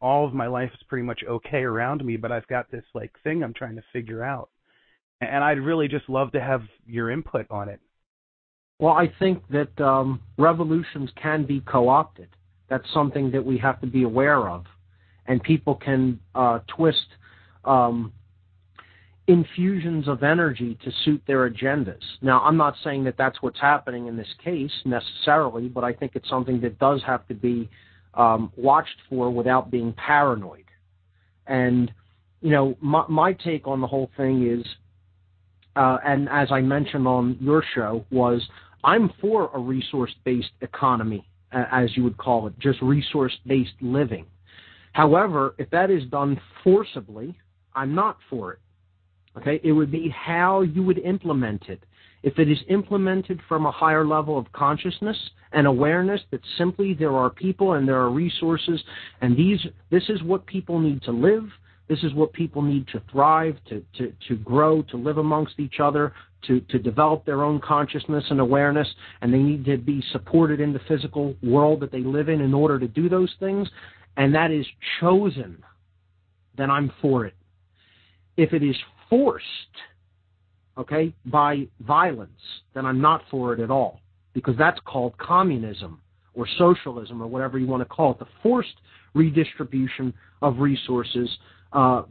all of my life is pretty much okay around me, but I've got this, thing I'm trying to figure out. And I'd really just love to have your input on it. Well, I think that revolutions can be co-opted. That's something that we have to be aware of. and people can twist infusions of energy to suit their agendas. Now, I'm not saying that that's what's happening in this case necessarily, but I think it's something that does have to be watched for without being paranoid. And, my take on the whole thing is, and as I mentioned on your show, was I'm for a resource-based economy, as you would call it, just resource-based living. However, if that is done forcibly, I'm not for it. Okay, it would be how you would implement it. If it is implemented from a higher level of consciousness and awareness that simply there are people and there are resources, and this is what people need to live, this is what people need to thrive, to grow, to live amongst each other, to develop their own consciousness and awareness, and they need to be supported in the physical world that they live in order to do those things, and that is chosen, then I'm for it. If it is forced, okay, by violence, then I'm not for it at all, because that's called communism or socialism or whatever you want to call it, the forced redistribution of resources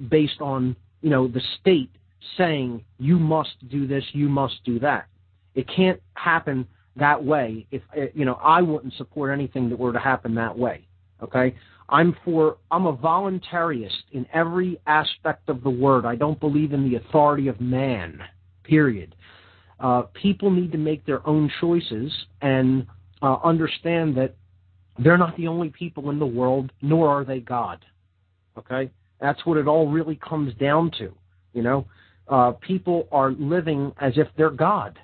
based on, the state saying you must do this, you must do that. It can't happen that way. If I wouldn't support anything that were to happen that way, okay? I'm a voluntarist in every aspect of the word. I don't believe in the authority of man, period. People need to make their own choices and understand that they're not the only people in the world, nor are they God. Okay? That's what it all really comes down to. People are living as if they're God.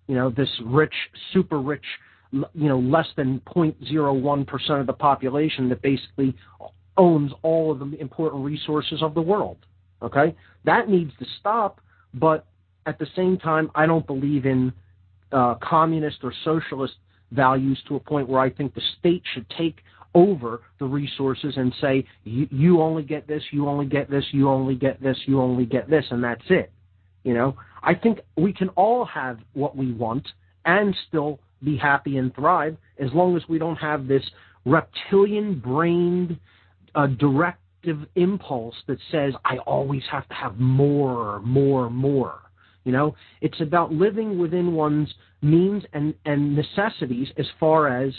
This rich, super rich, less than 0.01% of the population that basically owns all of the important resources of the world. Okay? That needs to stop, but at the same time, I don't believe in communist or socialist values to a point where I think the state should take over the resources and say, you only get this, you only get this, you only get this, you only get this, and that's it. I think we can all have what we want and still be happy and thrive as long as we don't have this reptilian-brained directive impulse that says, I always have to have more. It's about living within one's means and necessities as far as,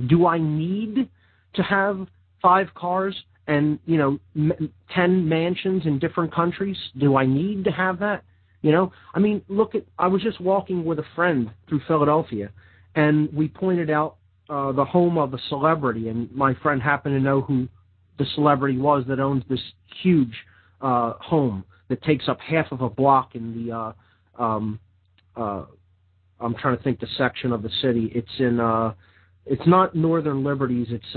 do I need to have 5 cars and, 10 mansions in different countries? Do I need to have that? I was just walking with a friend through Philadelphia, and we pointed out the home of a celebrity, and my friend happened to know who the celebrity was that owns this huge home that takes up half of a block in the, I'm trying to think the section of the city. It's in, it's not Northern Liberties, it's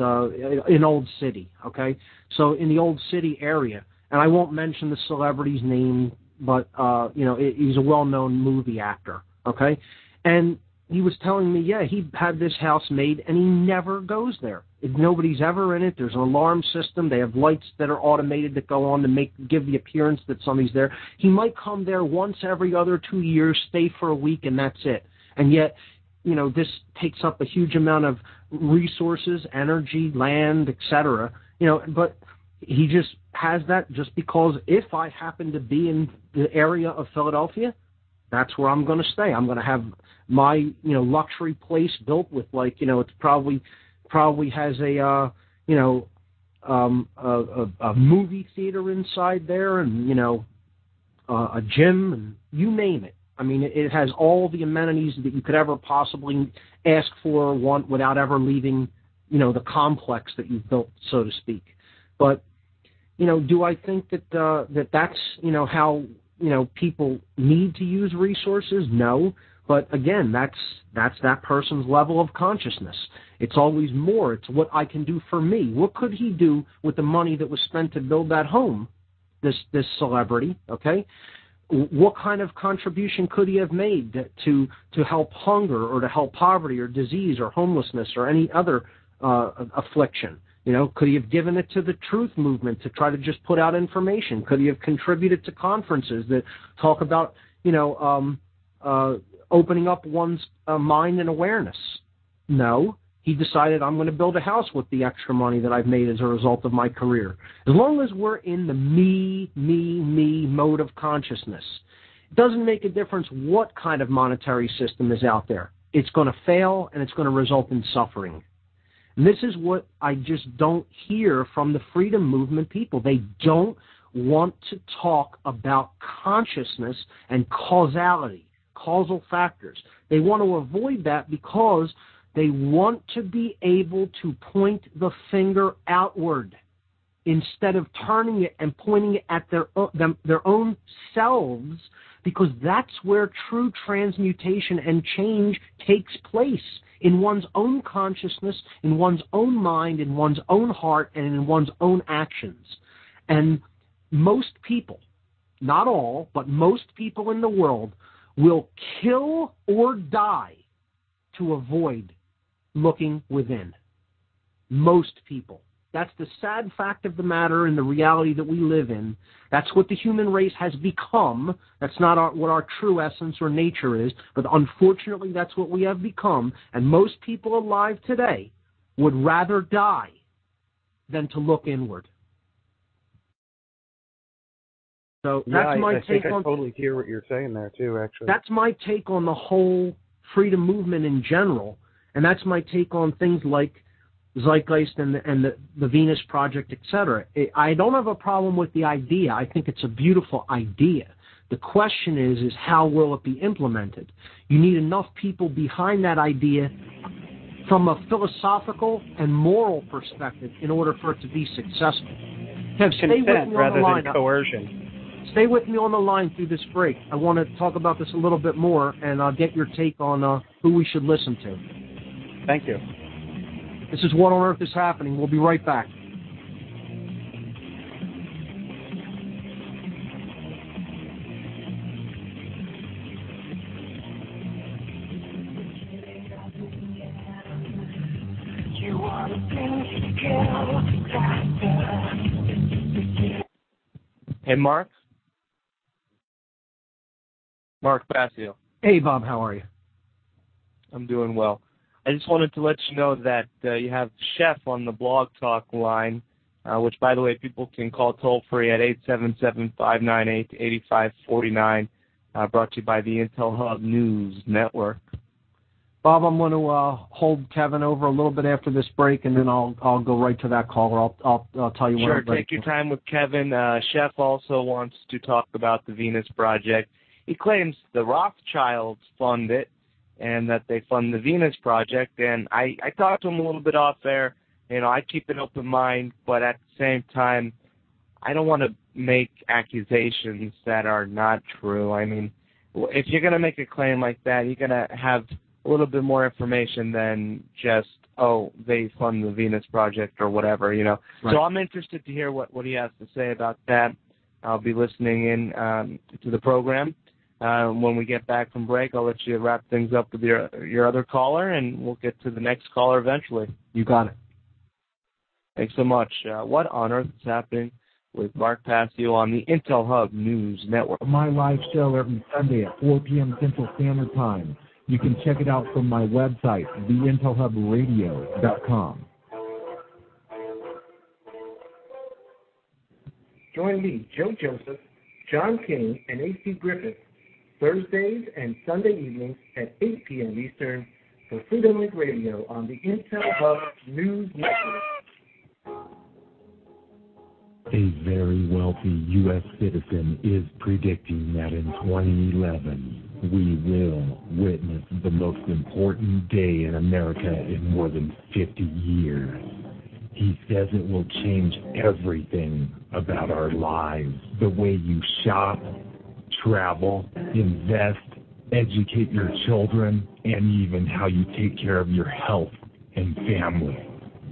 in Old City, okay? So in the Old City area, and I won't mention the celebrity's name, but, he's a well-known movie actor, okay? And he was telling me, he had this house made, and he never goes there. Nobody's ever in it. There's an alarm system. They have lights that are automated that go on to give the appearance that somebody's there. He might come there once every other 2 years, stay for a week, and that's it. And yet, this takes up a huge amount of resources, energy, land, etc. But he just has that just because if I happen to be in the area of Philadelphia, that's where I'm going to stay. I'm going to have my, luxury place built with it's probably has a movie theater inside there and, a gym and you name it. It has all the amenities that you could ever possibly ask for or want without ever leaving, the complex that you've built, so to speak. But, do I think that that's, how, people need to use resources? No. But again, that's that person's level of consciousness. It's always more. It's what I can do for me. What could he do with the money that was spent to build that home, this celebrity, okay? What kind of contribution could he have made to help hunger or to help poverty or disease or homelessness or any other affliction? Could he have given it to the truth movement to try to just put out information? Could he have contributed to conferences that talk about, opening up one's mind and awareness? No. He decided, I'm going to build a house with the extra money that I've made as a result of my career. As long as we're in the me mode of consciousness, it doesn't make a difference what kind of monetary system is out there. It's going to fail, and it's going to result in suffering. And this is what I just don't hear from the freedom movement people. They don't want to talk about consciousness and causality, causal factors. They want to avoid that because they want to be able to point the finger outward instead of turning it and pointing it at their own selves, because that's where true transmutation and change takes place, in one's own consciousness, in one's own mind, in one's own heart, and in one's own actions. And most people, not all, but most people in the world will kill or die to avoid looking within. Most people. That's the sad fact of the matter and the reality that we live in. That's what the human race has become. That's not what our true essence or nature is, but unfortunately that's what we have become. And most people alive today would rather die than to look inward. So that's my take on. I totally hear what you're saying there too, actually. That's my take on the whole freedom movement in general, and that's my take on things like Zeitgeist and the Venus Project, etc. I don't have a problem with the idea. I think it's a beautiful idea. The question is how will it be implemented? You need enough people behind that idea from a philosophical and moral perspective in order for it to be successful. Kev, stay with me on the line. Coercion. Stay with me on the line through this break. I want to talk about this a little bit more, and I'll get your take on who we should listen to. Thank you. This is What on Earth is Happening. We'll be right back. Hey, Mark. Mark Passio. Hey, Bob. How are you? I'm doing well. I just wanted to let you know that you have Chef on the Blog Talk line, which, by the way, people can call toll-free at 877-598-8549, brought to you by the Intel Hub News Network. Bob, I'm going to hold Kevin over a little bit after this break, and then I'll go right to that caller. I'll tell you when. Sure, take your time with Kevin. Chef also wants to talk about the Venus Project. He claims the Rothschilds fund it, and that they fund the Venus Project. And I talked to him a little bit off there. I keep an open mind, but at the same time, I don't want to make accusations that are not true. I mean, if you're going to make a claim like that, you're going to have a little bit more information than just, oh, they fund the Venus Project or whatever, Right. So I'm interested to hear what he has to say about that. I'll be listening in to the program. When we get back from break, I'll let you wrap things up with your other caller, and we'll get to the next caller eventually. You got it. Thanks so much. What on Earth is Happening with Mark Passio on the Intel Hub News Network. My live show every Sunday at 4 p.m. Central Standard Time. You can check it out from my website, theintelhubradio.com. Join me, Joe Joseph, John King, and A.C. Griffith, Thursdays and Sunday evenings at 8 p.m. Eastern for Freedom Link Radio on the Intel Hub News Network. A very wealthy U.S. citizen is predicting that in 2011, we will witness the most important day in America in more than 50 years. He says it will change everything about our lives, the way you shop, travel, invest, educate your children, and even how you take care of your health and family.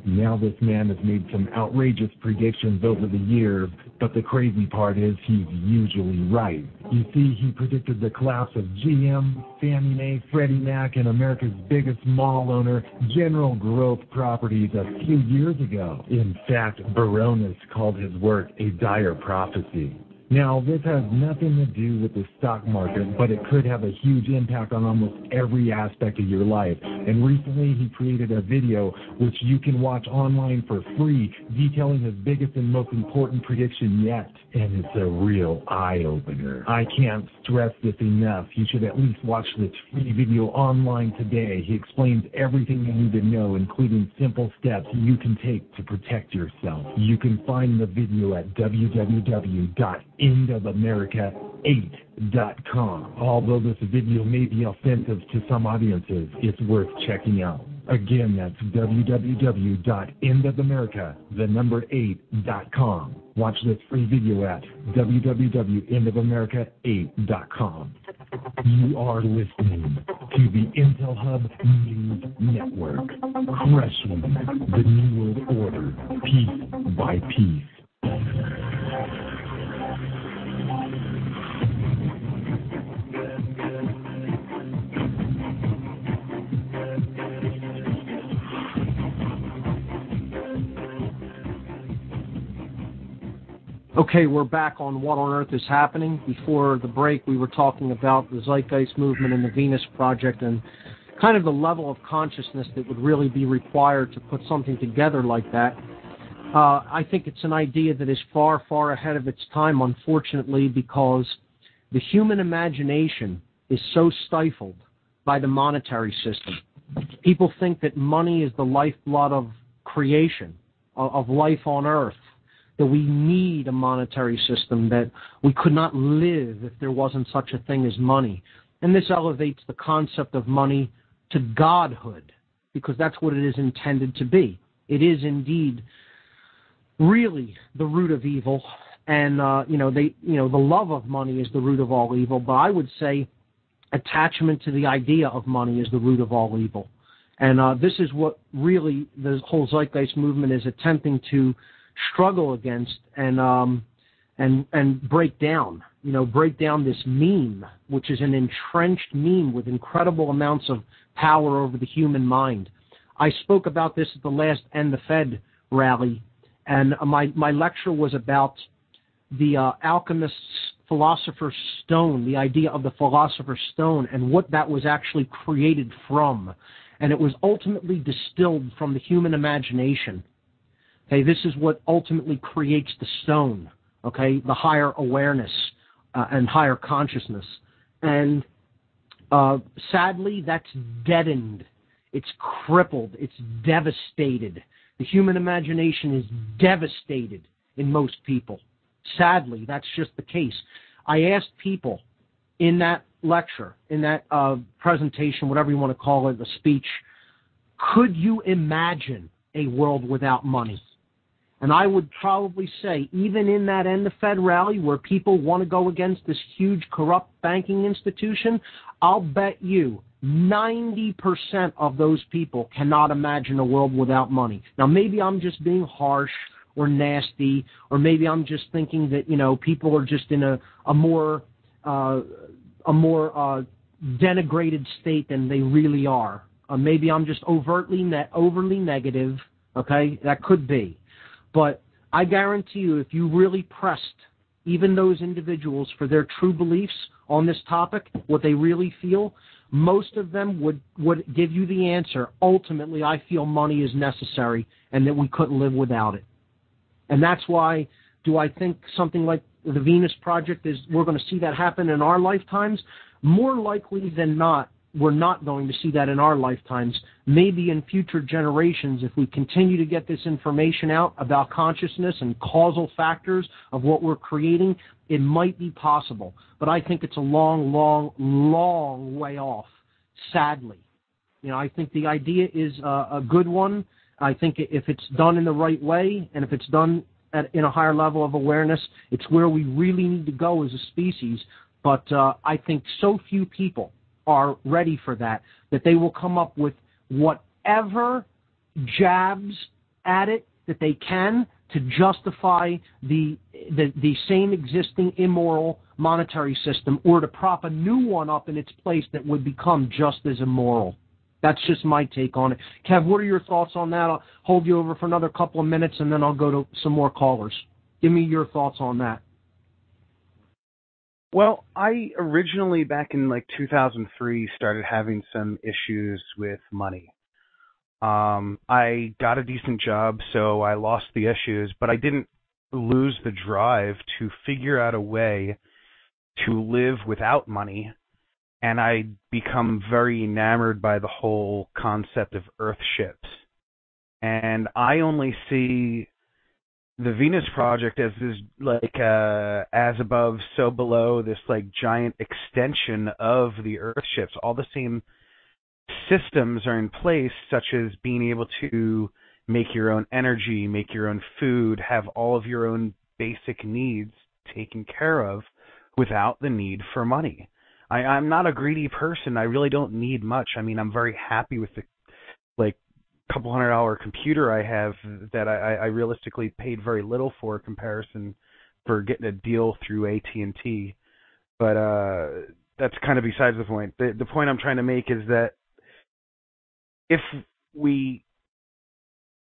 Now this man has made some outrageous predictions over the years, but the crazy part is he's usually right. You see, he predicted the collapse of GM, Fannie Mae, Freddie Mac, and America's biggest mall owner, General Growth Properties, a few years ago. In fact, Baronis called his work a dire prophecy. Now, this has nothing to do with the stock market, but it could have a huge impact on almost every aspect of your life. And recently, he created a video which you can watch online for free, detailing his biggest and most important prediction yet. And it's a real eye-opener. I can't stress this enough. You should at least watch this free video online today. He explains everything you need to know, including simple steps you can take to protect yourself. You can find the video at www.endofamerica8.com. Although this video may be offensive to some audiences, it's worth checking out. Again, that's www.endofamerica8.com. Watch this free video at www.endofamerica8.com. You are listening to the Intel Hub News Network, crushing the New World Order piece by piece. Okay, we're back on What on Earth is Happening. Before the break, we were talking about the Zeitgeist Movement and the Venus Project and kind of the level of consciousness that would really be required to put something together like that. I think it's an idea that is far, far ahead of its time, unfortunately, because the human imagination is so stifled by the monetary system. People think that money is the lifeblood of creation, of life on Earth, that we need a monetary system, that we could not live if there wasn't such a thing as money. And this elevates the concept of money to godhood, because that's what it is intended to be. It is indeed really the root of evil, and the love of money is the root of all evil. But I would say attachment to the idea of money is the root of all evil. And this is what really the whole Zeitgeist movement is attempting to struggle against and break down. Break down this meme, which is an entrenched meme with incredible amounts of power over the human mind. I spoke about this at the last End the Fed rally, and my lecture was about the alchemist's philosopher's stone, the idea of the philosopher's stone, and what that was actually created from. And it was ultimately distilled from the human imagination. Okay, this is what ultimately creates the stone, okay, the higher awareness and higher consciousness. And sadly, that's deadened. It's crippled. It's devastated. The human imagination is devastated in most people. Sadly, that's just the case. I asked people in that lecture, in that presentation, whatever you want to call it, a speech, could you imagine a world without money? And I would probably say, even in that End the Fed rally where people want to go against this huge corrupt banking institution, I'll bet you 90% of those people cannot imagine a world without money. Now, maybe I'm just being harsh or nasty, or maybe I'm just thinking that, people are just in a more denigrated state than they really are. Maybe I'm just overly negative. Okay, that could be. But I guarantee you, if you really pressed even those individuals for their true beliefs on this topic, what they really feel, most of them would give you the answer. Ultimately, I feel money is necessary and that we couldn't live without it. And that's why, do I think something like the Venus Project we're going to see that happen in our lifetimes? More likely than not, we're not going to see that in our lifetimes. Maybe in future generations, if we continue to get this information out about consciousness and causal factors of what we're creating, it might be possible. But I think it's a long, long, long way off, sadly. I think the idea is a good one. I think if it's done in the right way, and if it's done in a higher level of awareness, it's where we really need to go as a species. But I think so few people are ready for that they will come up with whatever jabs at it that they can to justify the same existing immoral monetary system, or to prop a new one up in its place that would become just as immoral. That's just my take on it. Kev, what are your thoughts on that? I'll hold you over for another couple of minutes, and then I'll go to some more callers. Give me your thoughts on that. Well, I originally, back in like 2003, started having some issues with money. I got a decent job, so I lost the issues, but I didn't lose the drive to figure out a way to live without money, and I become very enamored by the whole concept of Earthships. And I only see the Venus Project as this like as above, so below, this like giant extension of the Earthships. All the same systems are in place, such as being able to make your own energy, make your own food, have all of your own basic needs taken care of without the need for money. I'm not a greedy person. I really don't need much. I mean, I'm very happy with the like couple $100 computer I have that I realistically paid very little for comparison for getting a deal through AT&T. But that's kind of besides the point. The point I'm trying to make is that if we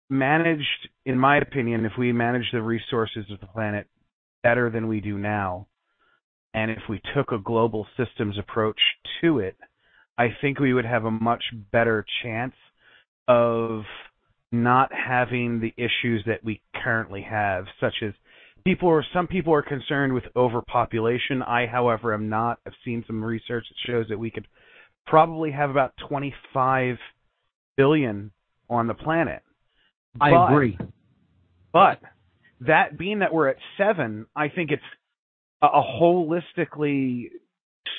managed, in my opinion, if we managed the resources of the planet better than we do now, and if we took a global systems approach to it, I think we would have a much better chance of not having the issues that we currently have, such as some people are concerned with overpopulation. I, however, am not. I've seen some research that shows that we could probably have about 25 billion on the planet. I agree. But that being that we're at 7, I think it's a holistically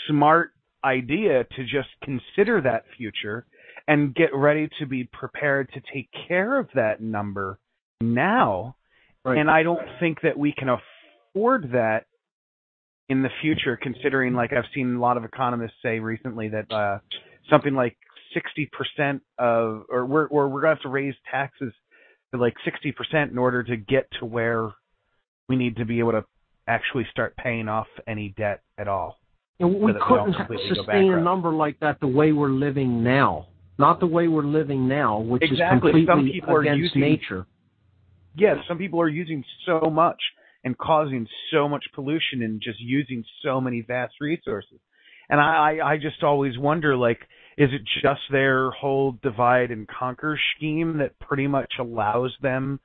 smart idea to just consider that future and get ready to be prepared to take care of that number now. Right. And I don't think that we can afford that in the future, considering, like I've seen a lot of economists say recently, that something like 60% of, or we're going to have to raise taxes to like 60% in order to get to where we need to be able to actually start paying off any debt at all. And we couldn't sustain a number like that the way we're living now. Not the way we're living now, which is completely against nature. Yes, some people are using so much and causing so much pollution and just using so many vast resources. And I just always wonder, like, is it just their whole divide and conquer scheme that pretty much allows them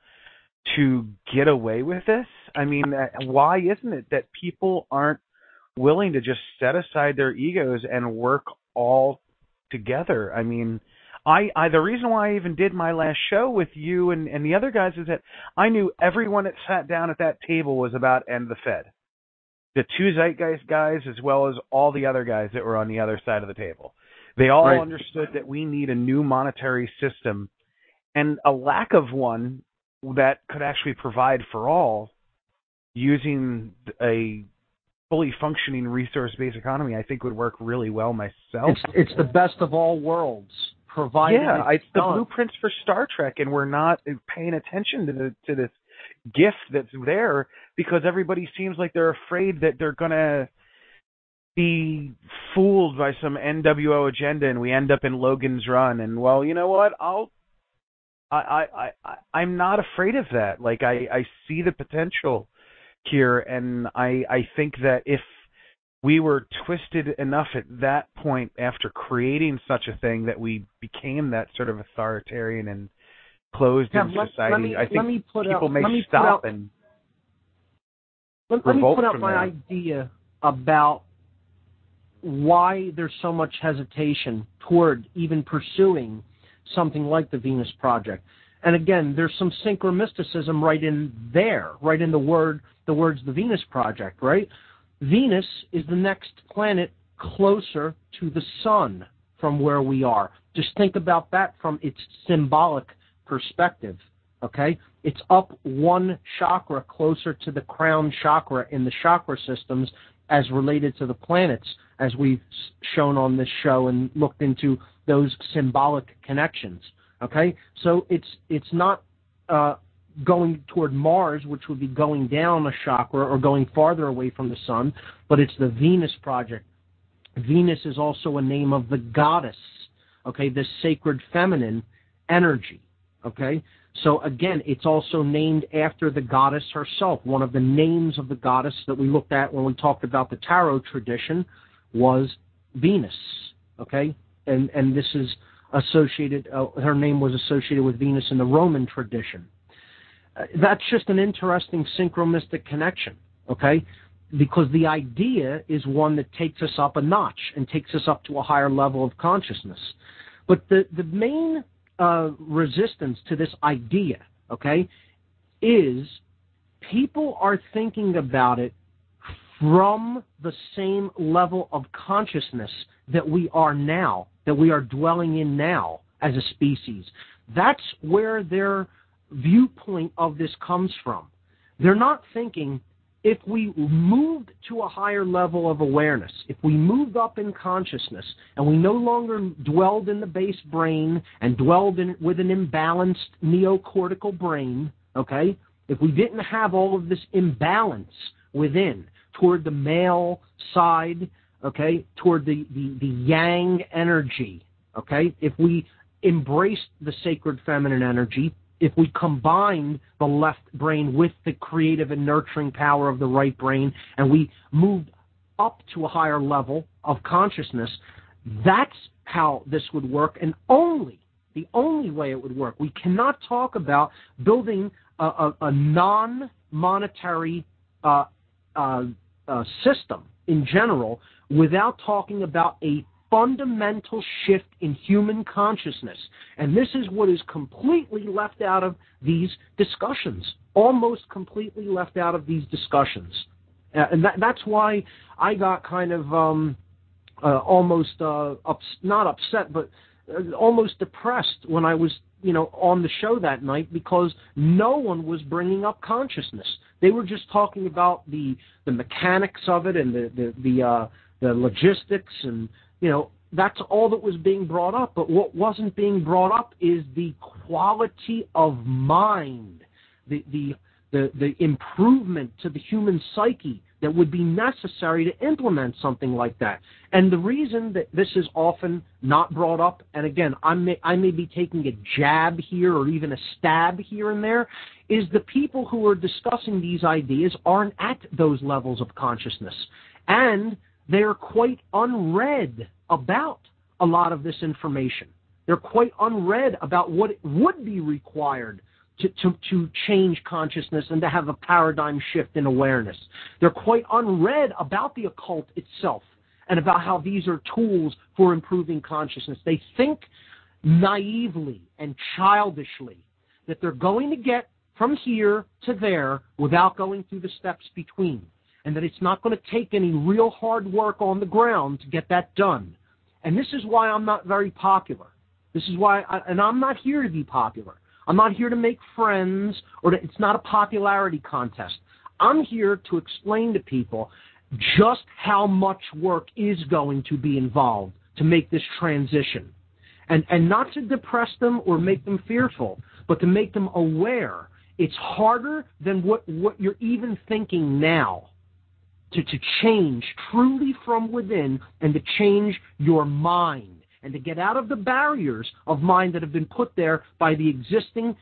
to get away with this? I mean, why isn't it that people aren't willing to just set aside their egos and work all together? I mean, the reason why I even did my last show with you and the other guys is that I knew everyone that sat down at that table was about end the Fed. The 2 Zeitgeist guys, as well as all the other guys that were on the other side of the table. They all understood that we need a new monetary system, and a lack of one that could actually provide for all using a fully functioning resource-based economy, I think would work really well myself. It's the best of all worlds. It's the blueprints for Star Trek, and we're not paying attention to this gift that's there because everybody seems like they're afraid that they're going to be fooled by some NWO agenda, and we end up in Logan's Run. And, well, you know what? I'm not afraid of that. Like, I see the potential here, and I think that if we were twisted enough at that point after creating such a thing that we became that sort of authoritarian and closed-in society, I think people may stop and revolt from that. Let me put out my idea about why there's so much hesitation toward even pursuing something like the Venus Project. And again, there's some synchromysticism right in there, right in the words the Venus Project, right? Venus is the next planet closer to the sun from where we are. Just think about that from its symbolic perspective, okay? It's up 1 chakra closer to the crown chakra in the chakra systems as related to the planets, as we've shown on this show and looked into those symbolic connections, okay? So it's not going toward Mars, which would be going down a chakra or going farther away from the sun, but it's the Venus Project. Venus is also a name of the goddess, okay, the sacred feminine energy, Okay? So again, it's also named after the goddess herself. One of the names of the goddess that we looked at when we talked about the tarot tradition was Venus. Okay? And this is associated, her name was associated with Venus in the Roman tradition. That's just an interesting synchromystic connection. Okay? Because the idea is one that takes us up a notch and takes us up to a higher level of consciousness. But the main resistance to this idea, okay, is people are thinking about it from the same level of consciousness that we are now, that we are dwelling in now as a species. That's where their viewpoint of this comes from. They're not thinking, if we moved to a higher level of awareness, if we moved up in consciousness and we no longer dwelled in the base brain and dwelled with an imbalanced neocortical brain, okay, if we didn't have all of this imbalance within toward the male side, okay, toward the yang energy, okay, if we embraced the sacred feminine energy, if we combined the left brain with the creative and nurturing power of the right brain, and we moved up to a higher level of consciousness, that's how this would work, and the only way it would work. We cannot talk about building a non-monetary system in general without talking about a fundamental shift in human consciousness. And this is what is completely left out of these discussions, almost completely left out of these discussions. And that's why I got kind of almost, not upset, but almost depressed when I was, on the show that night, because no one was bringing up consciousness. They were just talking about the mechanics of it and the logistics, and that's all that was being brought up. But what wasn't being brought up is the quality of mind, the improvement to the human psyche that would be necessary to implement something like that. And the reason that this is often not brought up, and again, I may be taking a jab here or even a stab here and there, is the people who are discussing these ideas aren't at those levels of consciousness. And they're quite unread about a lot of this information. They're quite unread about what would be required to change consciousness and to have a paradigm shift in awareness. They're quite unread about the occult itself and about how these are tools for improving consciousness. They think naively and childishly that they're going to get from here to there without going through the steps between, and that it's not going to take any real hard work on the ground to get that done. And this is why I'm not very popular. This is why, and I'm not here to be popular. I'm not here to make friends, it's not a popularity contest. I'm here to explain to people just how much work is going to be involved to make this transition. And not to depress them or make them fearful, but to make them aware. It's harder than what you're even thinking now. To change truly from within and to change your mind and to get out of the barriers of mind that have been put there by the existing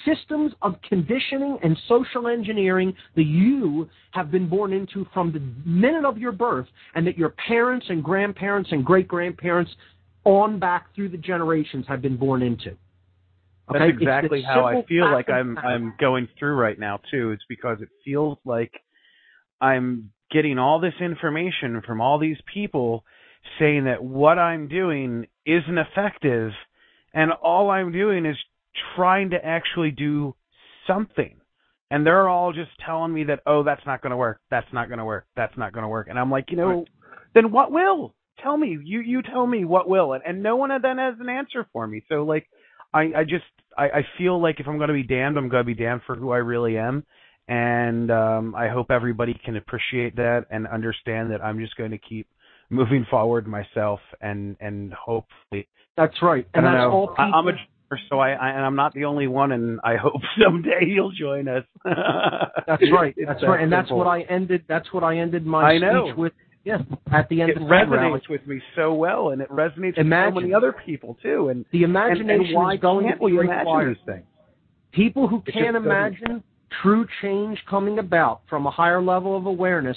systems of conditioning and social engineering that you have been born into from the minute of your birth, and that your parents and grandparents and great-grandparents on back through the generations have been born into. Okay? That's exactly how I feel like I'm going through right now, too. It's because it feels like I'm getting all this information from all these people saying that what I'm doing isn't effective, and all I'm doing is trying to actually do something. And they're all just telling me that, oh, that's not going to work, that's not going to work, that's not going to work. And I'm like, then what will? Tell me. You tell me what will. And no one then has an answer for me. So, like, I feel like if I'm going to be damned, I'm going to be damned for who I really am. And I hope everybody can appreciate that and understand that I'm just going to keep moving forward myself and hopefully. That's right. And that's all people. I'm a dreamer, so I'm not the only one, and I hope someday you'll join us. That's right. That's right. And that's what I ended. That's what I ended my speech with. Yeah, at the end it of the resonates with me so well, and it resonates with so many other people too. And the imagination and why is going can't to be we required. imagine these things? People who can't imagine true change coming about from a higher level of awareness,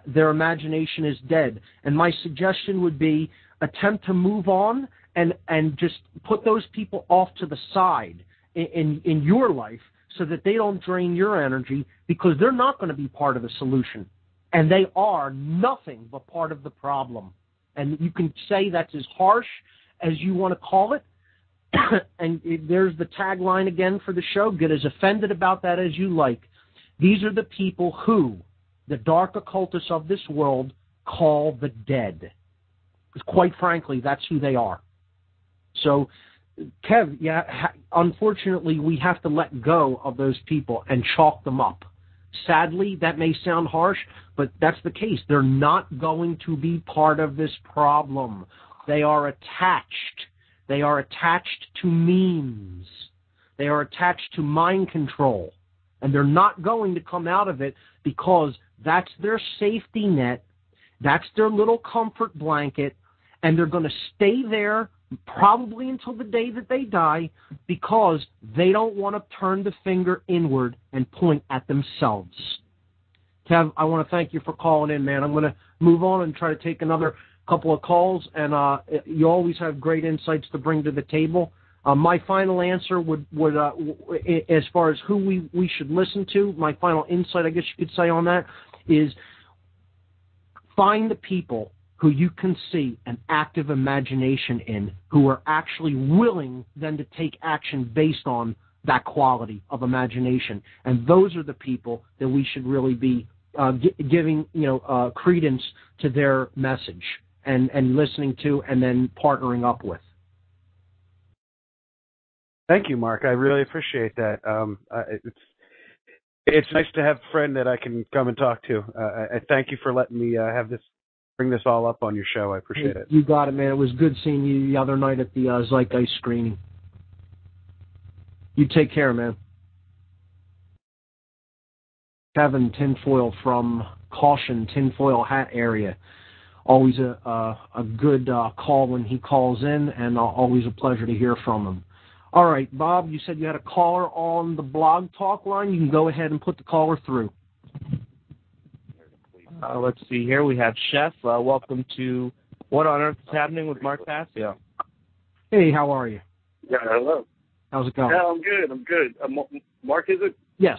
their imagination is dead. And my suggestion would be attempt to move on and just put those people off to the side in your life so that they don't drain your energy, because they're not going to be part of the solution. And they are nothing but part of the problem. And you can say that's as harsh as you want to call it. And there's the tagline again for the show. Get as offended about that as you like. These are the people who the dark occultists of this world call the dead. Because quite frankly, that's who they are. So, Kev, unfortunately, we have to let go of those people and chalk them up. Sadly, that may sound harsh, but that's the case. They're not going to be part of this problem. They are attached. They are attached to memes. They are attached to mind control. And they're not going to come out of it, because that's their safety net. That's their little comfort blanket. And they're going to stay there probably until the day that they die, because they don't want to turn the finger inward and point at themselves. Kev, I want to thank you for calling in, man. I'm going to move on and try to take another couple of calls, and you always have great insights to bring to the table. My final answer would as far as who we should listen to, my final insight, I guess you could say on that, is find the people who you can see an active imagination in, who are actually willing then to take action based on that quality of imagination. And those are the people that we should really be giving credence to their message and listening to and then partnering up with. Thank you, Mark. I really appreciate that. It's nice to have a friend that I can come and talk to. I thank you for letting me bring this all up on your show. I appreciate it. You got it, man. It was good seeing you the other night at the Zeitgeist screening. You take care, man. Kevin Tinfoil from Caution, Tinfoil Hat area. Always a good call when he calls in, and always a pleasure to hear from him. All right, Bob, you said you had a caller on the Blog Talk line. You can go ahead and put the caller through. Let's see here. We have Chef. Welcome to What on Earth is Happening with Mark Passio. Hey, how are you? Yeah, hello. How's it going? Yeah, I'm good. Mark, is it? Yes.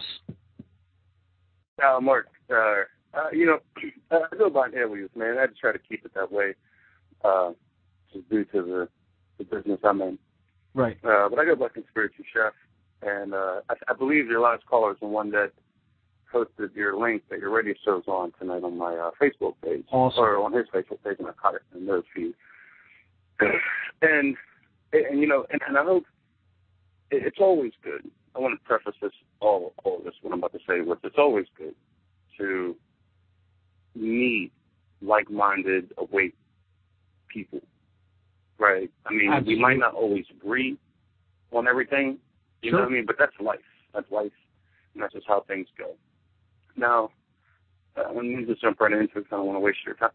Mark, I go by alias, man. I just try to keep it that way, just due to the business I'm in. Right. But I go by Conspiracy Chef, and I believe your last caller is the one that posted your link that your radio show's on tonight on my Facebook page. Awesome. Or on his Facebook page, and I caught it in the feed. and I hope it's always good. I want to preface all of this, what I'm about to say, with it's always good to meet like-minded, awake people, right? I mean, Absolutely. We might not always agree on everything, you know what I mean? But that's life. That's life, and that's just how things go. Now, let me just jump right into it because I don't want to waste your time.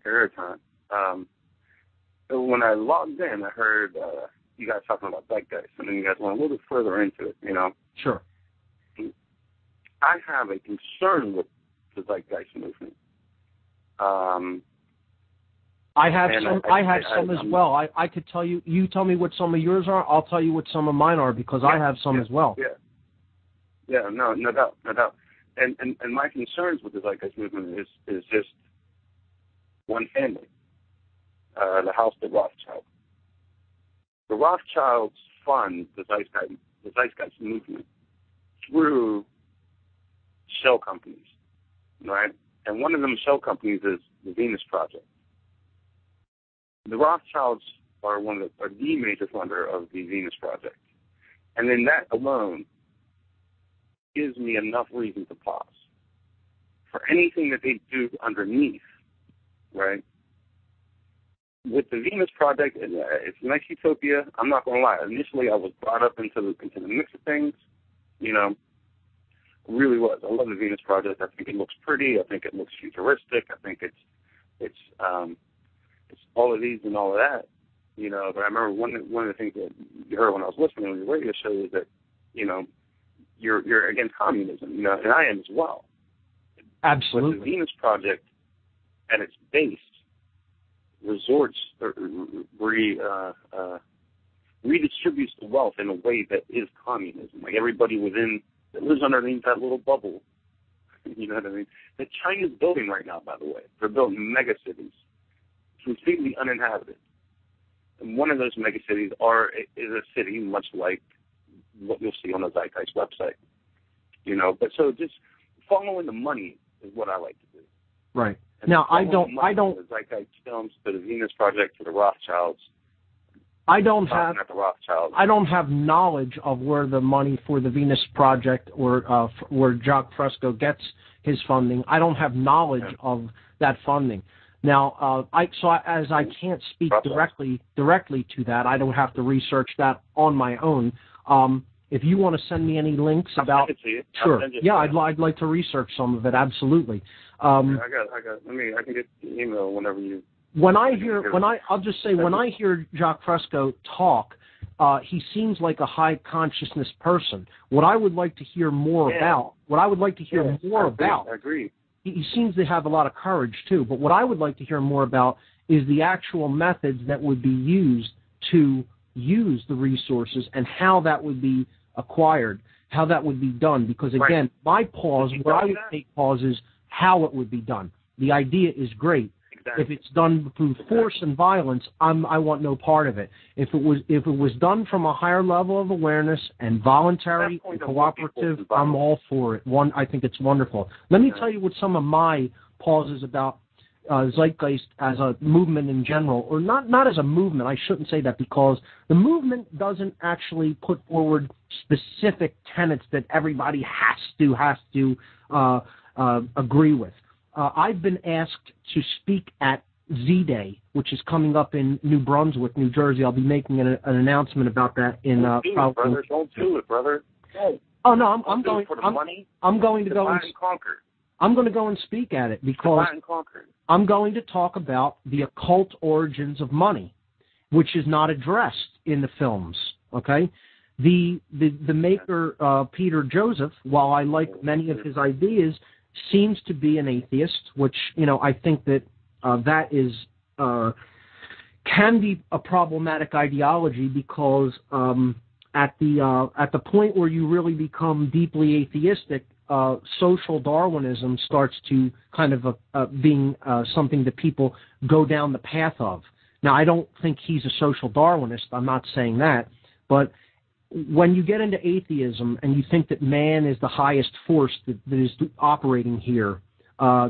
When I logged in, I heard you guys talking about Zeitgeist, and then you guys went a little bit further into it, Sure. I have a concern with the Zeitgeist movement. I have some as well. I could tell you. You tell me what some of yours are. I'll tell you what some of mine are, because I have some as well. Yeah. No doubt. And my concerns with the Zeitgeist movement is just one family, the House of Rothschild. The Rothschilds fund the Zeitgeist movement through shell companies, right? And one of them shell companies is the Venus Project. The Rothschilds are the major funder of the Venus Project. And then that alone gives me enough reason to pause. For anything that they do underneath, right? With the Venus Project, it's a nice utopia. I'm not going to lie. Initially, I was brought up into the mix of things, really was. I love the Venus Project. I think it looks pretty. I think it looks futuristic. I think it's all of these and all of that, But I remember one of the things that you heard when I was listening on your radio show is that, you're against communism, you know, and I am as well. Absolutely. But the Venus Project, at its base, resorts or redistributes the wealth in a way that is communism. Like everybody that lives underneath that little bubble, you know what I mean? That China's building right now, by the way. They're building mega cities, completely uninhabited. And one of those mega cities is a city much like what you'll see on the Zeitgeist website. You know, but so just following the money is what I like to do. Right. And now, I don't. The Zeitgeist films, to the Venus Project, to the Rothschilds. I don't have knowledge of where the money for the Venus Project or where Jacques Fresco gets his funding. I don't have knowledge of that funding. Now, I can't speak directly to that. I don't have to research that on my own. If you want to send me any links about, sure, yeah, I'd like to research some of it. Absolutely. I can get the email whenever you. When I hear Jacques Fresco talk, he seems like a high consciousness person. What I would like to hear more about. I agree. He seems to have a lot of courage too. But what I would like to hear more about is the actual methods that would be used to use the resources and how that would be acquired, how that would be done. Because again, what I would take pause is how it would be done. The idea is great. Exactly. If it's done through force and violence, I want no part of it. If it was done from a higher level of awareness and voluntary and cooperative, I'm all for it. I think it's wonderful. Let me tell you what some of my pauses about Zeitgeist as a movement in general, or not as a movement. I shouldn't say that, because the movement doesn't actually put forward specific tenets that everybody has to agree with. I've been asked to speak at Z-Day, which is coming up in New Brunswick, New Jersey. I'll be making an announcement about that in probably. Don't do it, brother. Oh no, I'm going to go and speak at it because I'm going to talk about the occult origins of money, which is not addressed in the films. Okay, the maker Peter Joseph, while I like many of his ideas, seems to be an atheist, which, you know, I think that that is can be a problematic ideology, because at the point where you really become deeply atheistic, social Darwinism starts to kind of being something that people go down the path of. Now, I don't think he's a social Darwinist. I'm not saying that, but when you get into atheism and you think that man is the highest force that is operating here,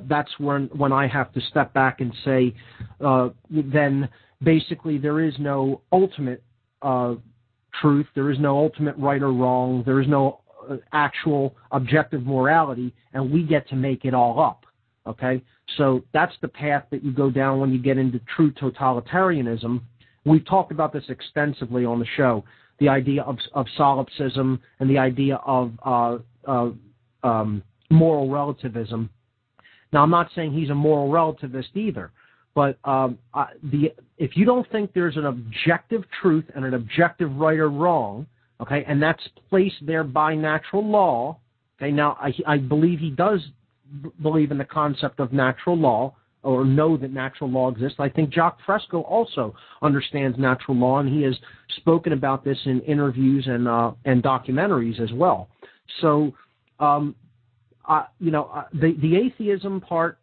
that's when I have to step back and say, then basically there is no ultimate truth, there is no ultimate right or wrong, there is no actual objective morality, and we get to make it all up. Okay? So that's the path that you go down when you get into true totalitarianism. We've talked about this extensively on the show. The idea of solipsism and the idea of moral relativism. Now, I'm not saying he's a moral relativist either, but if you don't think there's an objective truth and an objective right or wrong, okay, and that's placed there by natural law, okay, now I believe he does believe in the concept of natural law, or know that natural law exists. I think Jacques Fresco also understands natural law, and he has spoken about this in interviews and documentaries as well. So, the atheism part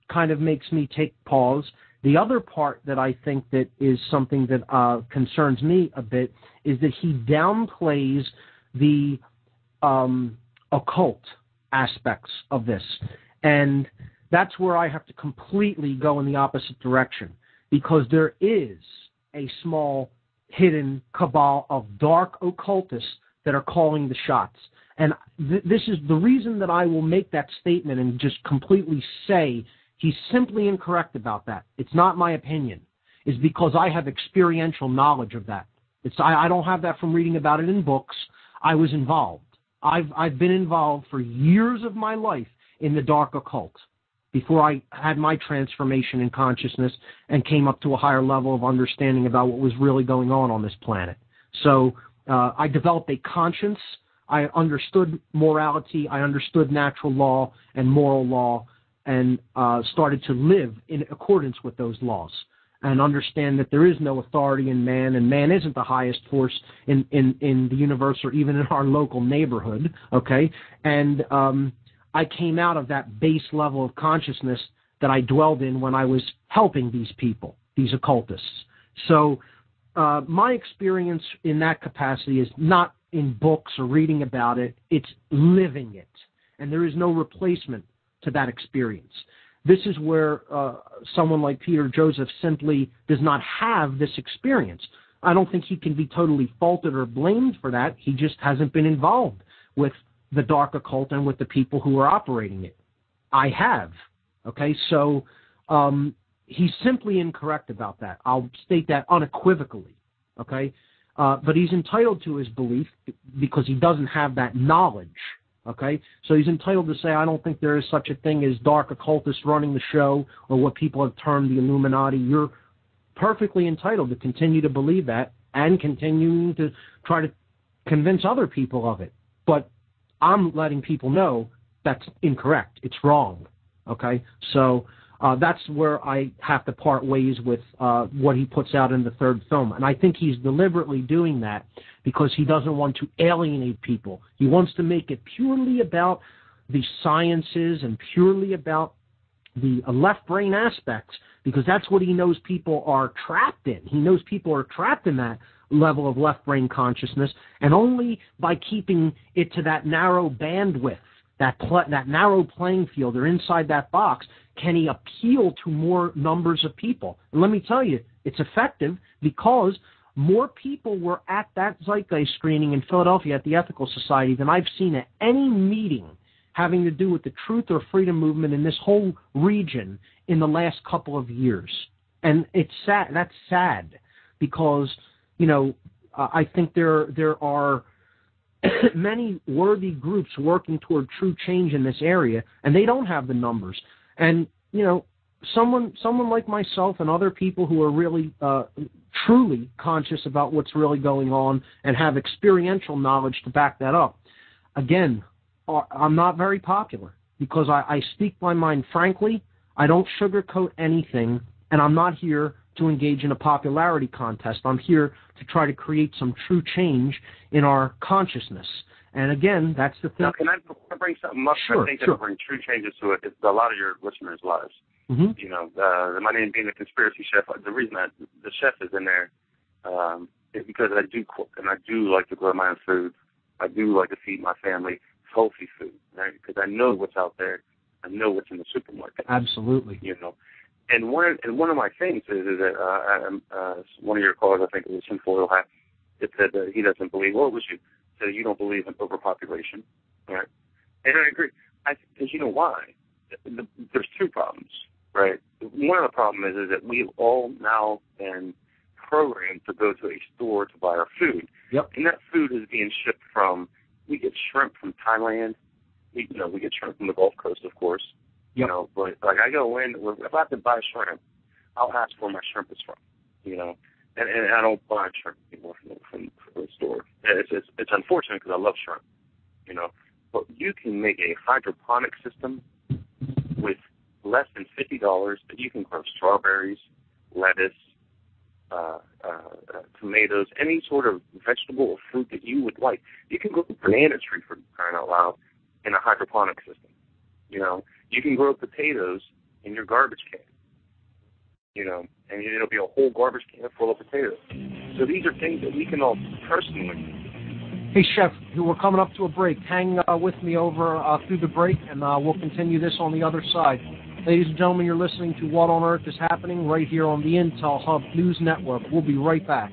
kind of makes me take pause. The other part that I think that is something that concerns me a bit is that he downplays the occult aspects of this, and that's where I have to completely go in the opposite direction, because there is a small hidden cabal of dark occultists that are calling the shots. And this is the reason that I will make that statement and just completely say he's simply incorrect about that. It's not my opinion. It's because I have experiential knowledge of that. I don't have that from reading about it in books. I was involved. I've been involved for years of my life in the dark occult, before I had my transformation in consciousness and came up to a higher level of understanding about what was really going on this planet. So I developed a conscience. I understood morality, I understood natural law and moral law, and started to live in accordance with those laws and understand that there is no authority in man, and man isn't the highest force in the universe or even in our local neighborhood, okay? And I came out of that base level of consciousness that I dwelled in when I was helping these people, these occultists. So my experience in that capacity is not in books or reading about it, it's living it. And there is no replacement to that experience. This is where someone like Peter Joseph simply does not have this experience. I don't think he can be totally faulted or blamed for that. He just hasn't been involved with the dark occult and with the people who are operating it. I have. Okay, so he's simply incorrect about that. I'll state that unequivocally. Okay, but he's entitled to his belief because he doesn't have that knowledge. Okay, so he's entitled to say, I don't think there is such a thing as dark occultists running the show or what people have termed the Illuminati. You're perfectly entitled to continue to believe that and continuing to try to convince other people of it. But I'm letting people know that's incorrect. It's wrong. Okay, so that's where I have to part ways with what he puts out in the third film. And I think he's deliberately doing that because he doesn't want to alienate people. He wants to make it purely about the sciences and purely about the left brain aspects because that's what he knows people are trapped in. He knows people are trapped in that level of left brain consciousness, and only by keeping it to that narrow bandwidth, that narrow playing field or inside that box, can he appeal to more numbers of people. And let me tell you, it's effective because more people were at that Zeitgeist screening in Philadelphia at the Ethical Society than I've seen at any meeting having to do with the truth or freedom movement in this whole region in the last couple of years. And it's sad. That's sad because, you know, I think there are many worthy groups working toward true change in this area, and they don't have the numbers. And, you know, someone like myself and other people who are really truly conscious about what's really going on and have experiential knowledge to back that up, again, I'm not very popular because I speak my mind frankly, I don't sugarcoat anything, and I'm not here to engage in a popularity contest. I'm here to try to create some true change in our consciousness. And again, that's the thing. Now, can I bring something up? Sure, I think sure. that bring true changes to it. It's a lot of your listeners' lives. Mm-hmm. You know, my name being a conspiracy chef, the reason the chef is in there is because I do cook and I do like to grow my own food. I do like to feed my family healthy food, right? Because I know what's out there. I know what's in the supermarket. Absolutely. You know, and one of my things is that one of your callers, I think it was Tinfoil Hat, it said that he doesn't believe. What was you? Said you don't believe in overpopulation, right? And I agree. Because you know why? There's two problems, right? One of the problems is that we've all now been programmed to go to a store to buy our food. Yep. And that food is being shipped from. We get shrimp from Thailand. We get shrimp from the Gulf Coast, of course. Yep. You know, but like I go in, if I have to buy shrimp, I'll ask where my shrimp is from. You know, and I don't buy shrimp anymore from the store. It's unfortunate because I love shrimp. You know, but you can make a hydroponic system with less than $50 that you can grow strawberries, lettuce, tomatoes, any sort of vegetable or fruit that you would like. You can grow a banana tree, for crying out loud, in a hydroponic system. You know, you can grow potatoes in your garbage can. You know, and it'll be a whole garbage can full of potatoes. So these are things that we can all personally. Hey, Chef, we're coming up to a break. Hang with me over through the break, and we'll continue this on the other side. Ladies and gentlemen, you're listening to What on Earth is Happening right here on the Intel Hub News Network. We'll be right back.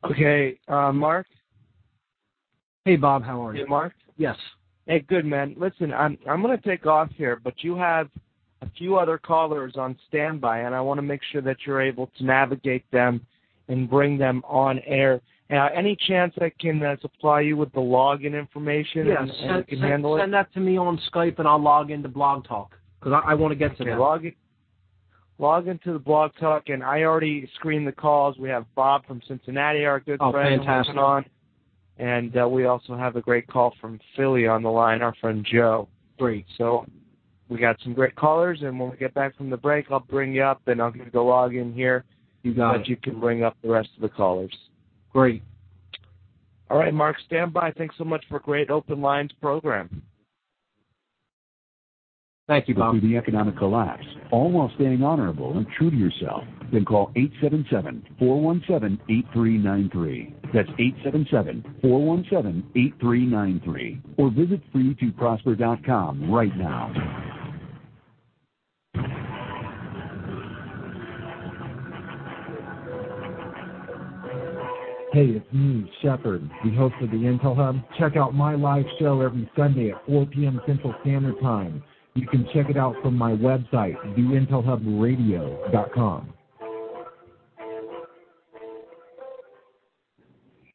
Okay, Mark? Hey, Bob, how are you? Hey, Mark? Yes. Hey, good, man. Listen, I'm going to take off here, but you have a few other callers on standby, and I want to make sure that you're able to navigate them and bring them on air. Any chance I can supply you with the login information? Yes, and you can handle it? Send that to me on Skype, and I'll log into Blog Talk, because I want to get to that. log into the Blog Talk, and I already screened the calls. We have Bob from Cincinnati, our good friend, fantastic. on. And we also have a great call from Philly on the line, our friend Joe. Great. So we got some great callers, and when we get back from the break, I'll bring you up, and I'll give you the login here. You got it. You can bring up the rest of the callers. Great. All right, Mark, stand by. Thanks so much for a great Open Lines program. Thank you, Bob. Through the economic collapse, all while staying honorable and true to yourself. Then call 877-417-8393. That's 877-417-8393. Or visit freetoprosper.com right now. Hey, it's me, Shepard, the host of the Intel Hub. Check out my live show every Sunday at 4 p.m. Central Standard Time. You can check it out from my website, theintelhubradio.com.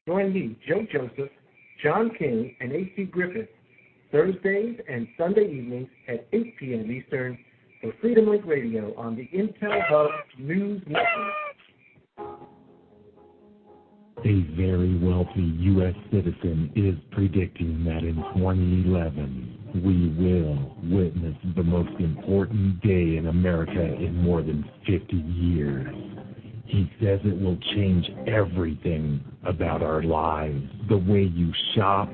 Join me, Joe Joseph, John King, and A.C. Griffith, Thursdays and Sunday evenings at 8 p.m. Eastern for Freedom Link Radio on the Intel Hub News Network. A very wealthy U.S. citizen is predicting that in 2011, we will witness the most important day in America in more than 50 years. He says it will change everything about our lives. The way you shop,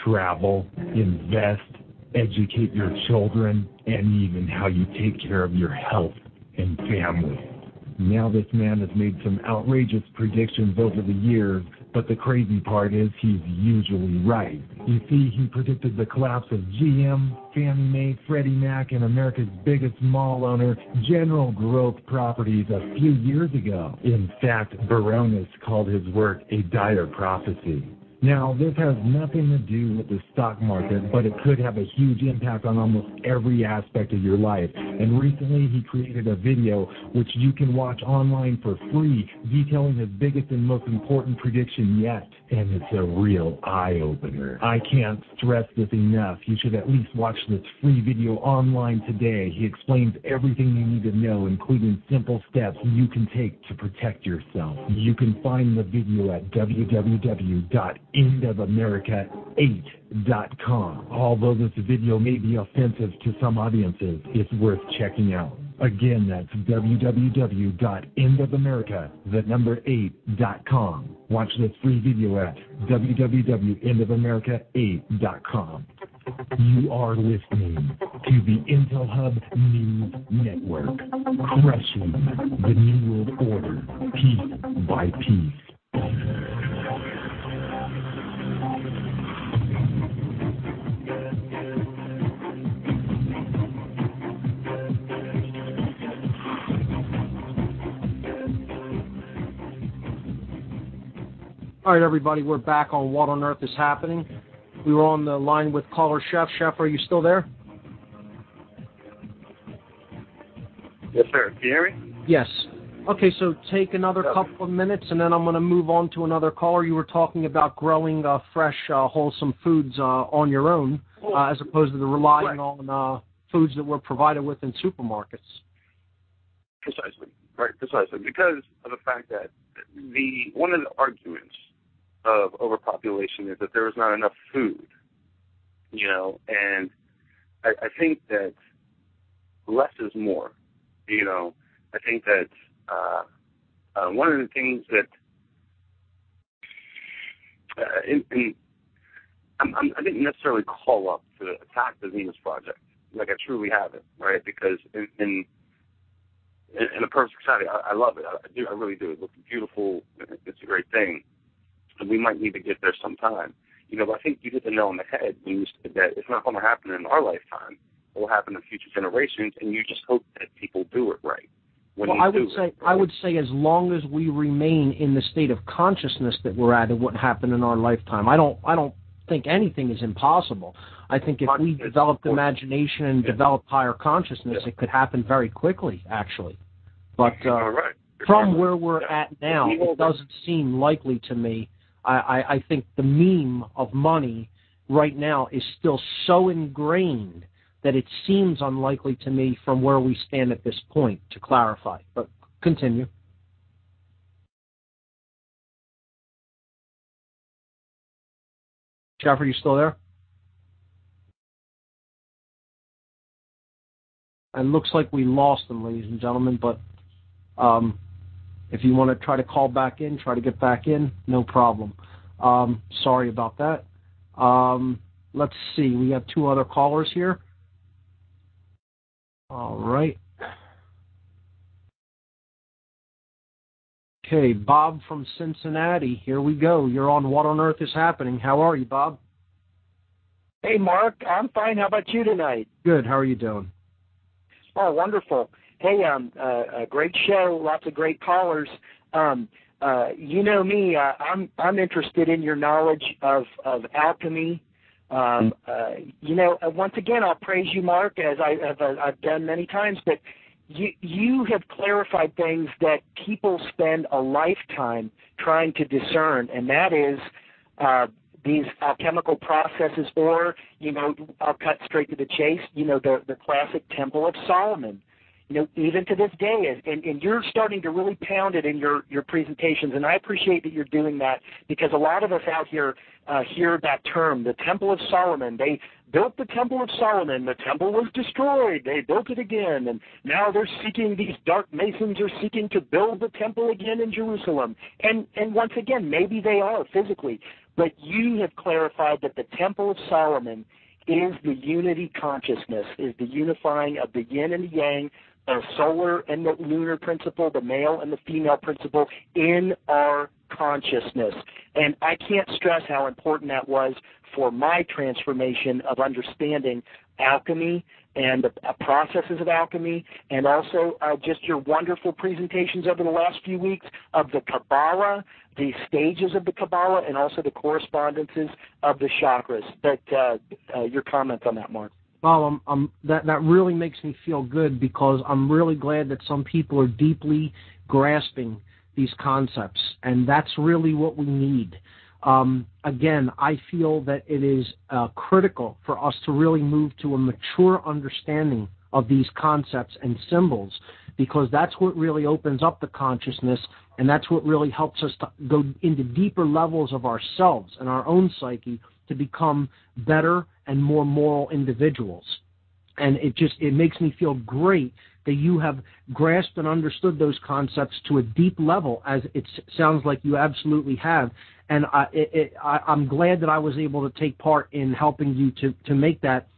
travel, invest, educate your children, and even how you take care of your health and family. Now this man has made some outrageous predictions over the years, but the crazy part is he's usually right. You see, he predicted the collapse of GM, Fannie Mae, Freddie Mac, and America's biggest mall owner, General Growth Properties, a few years ago. In fact, Baronis called his work a dire prophecy. Now, this has nothing to do with the stock market, but it could have a huge impact on almost every aspect of your life. And recently, he created a video which you can watch online for free, detailing his biggest and most important prediction yet. And it's a real eye-opener. I can't stress this enough. You should at least watch this free video online today. He explains everything you need to know, including simple steps you can take to protect yourself. You can find the video at www.endofamerica8.com. Although this video may be offensive to some audiences, it's worth checking out. Again, that's www.endofamerica8.com. Watch this free video at www.endofamerica8.com. You are listening to the Intel Hub News Network, crushing the New World Order piece by piece. All right, everybody, we're back on What on Earth is Happening. We were on the line with caller Chef. Chef, are you still there? Yes, sir. Can you hear me? Yes. Okay, so take another couple of minutes, and then I'm going to move on to another caller. You were talking about growing fresh, wholesome foods on your own, as opposed to relying on foods that we're provided with in supermarkets. Precisely. Right, precisely. Because of the fact that one of the arguments of overpopulation is that there is not enough food, and I think that less is more, I think that one of the things that I didn't necessarily call up to attack the Venus Project, like I truly haven't, right? Because in a perfect setting, I love it. I really do. It looks beautiful. It's a great thing. And we might need to get there sometime. But I think you hit the nail on the head when you said that it's not going to happen in our lifetime. It will happen in future generations, and you just hope that people do it right. I would say as long as we remain in the state of consciousness that we're at, it wouldn't happen in our lifetime. I don't think anything is impossible. I think if we developed imagination and developed higher consciousness, it could happen very quickly, actually. But from where we're at now, it doesn't seem likely to me. I think the meme of money right now is still so ingrained that it seems unlikely to me from where we stand at this point, to clarify. But continue. Jeff, are you still there? It looks like we lost him, ladies and gentlemen, but if you want to try to call back in, try to get back in, no problem. Sorry about that. Let's see. We have two other callers here. All right. Okay, Bob from Cincinnati. Here we go. You're on What on Earth is Happening. How are you, Bob? Hey, Mark. I'm fine. How about you tonight? Good. How are you doing? Oh, wonderful. Hey, a great show. Lots of great callers. You know me. I'm interested in your knowledge of alchemy. Once again, I'll praise you, Mark, as I've done many times. But you have clarified things that people spend a lifetime trying to discern, and that is these alchemical processes, or, I'll cut straight to the chase, the classic Temple of Solomon. Even to this day, and you're starting to really pound it in your presentations, and I appreciate that you're doing that, because a lot of us out here hear that term, the Temple of Solomon. They built the Temple of Solomon. The temple was destroyed. They built it again, and now these dark masons are seeking to build the temple again in Jerusalem. And once again, maybe they are physically, but you have clarified that the Temple of Solomon is the unity consciousness, is the unifying of the yin and the yang, the solar and the lunar principle, the male and the female principle in our consciousness. And I can't stress how important that was for my transformation of understanding alchemy and the processes of alchemy, and also just your wonderful presentations over the last few weeks of the Kabbalah, the stages of the Kabbalah, and also the correspondences of the chakras. But your comments on that, Mark? Well, that really makes me feel good, because I'm really glad that some people are deeply grasping these concepts, and that's really what we need. Again, I feel that it is critical for us to really move to a mature understanding of these concepts and symbols, because that's what really opens up the consciousness, and that's what really helps us to go into deeper levels of ourselves and our own psyche to become better and more moral individuals. And it makes me feel great that you have grasped and understood those concepts to a deep level, as it sounds like you absolutely have. And I'm glad that I was able to take part in helping you to make that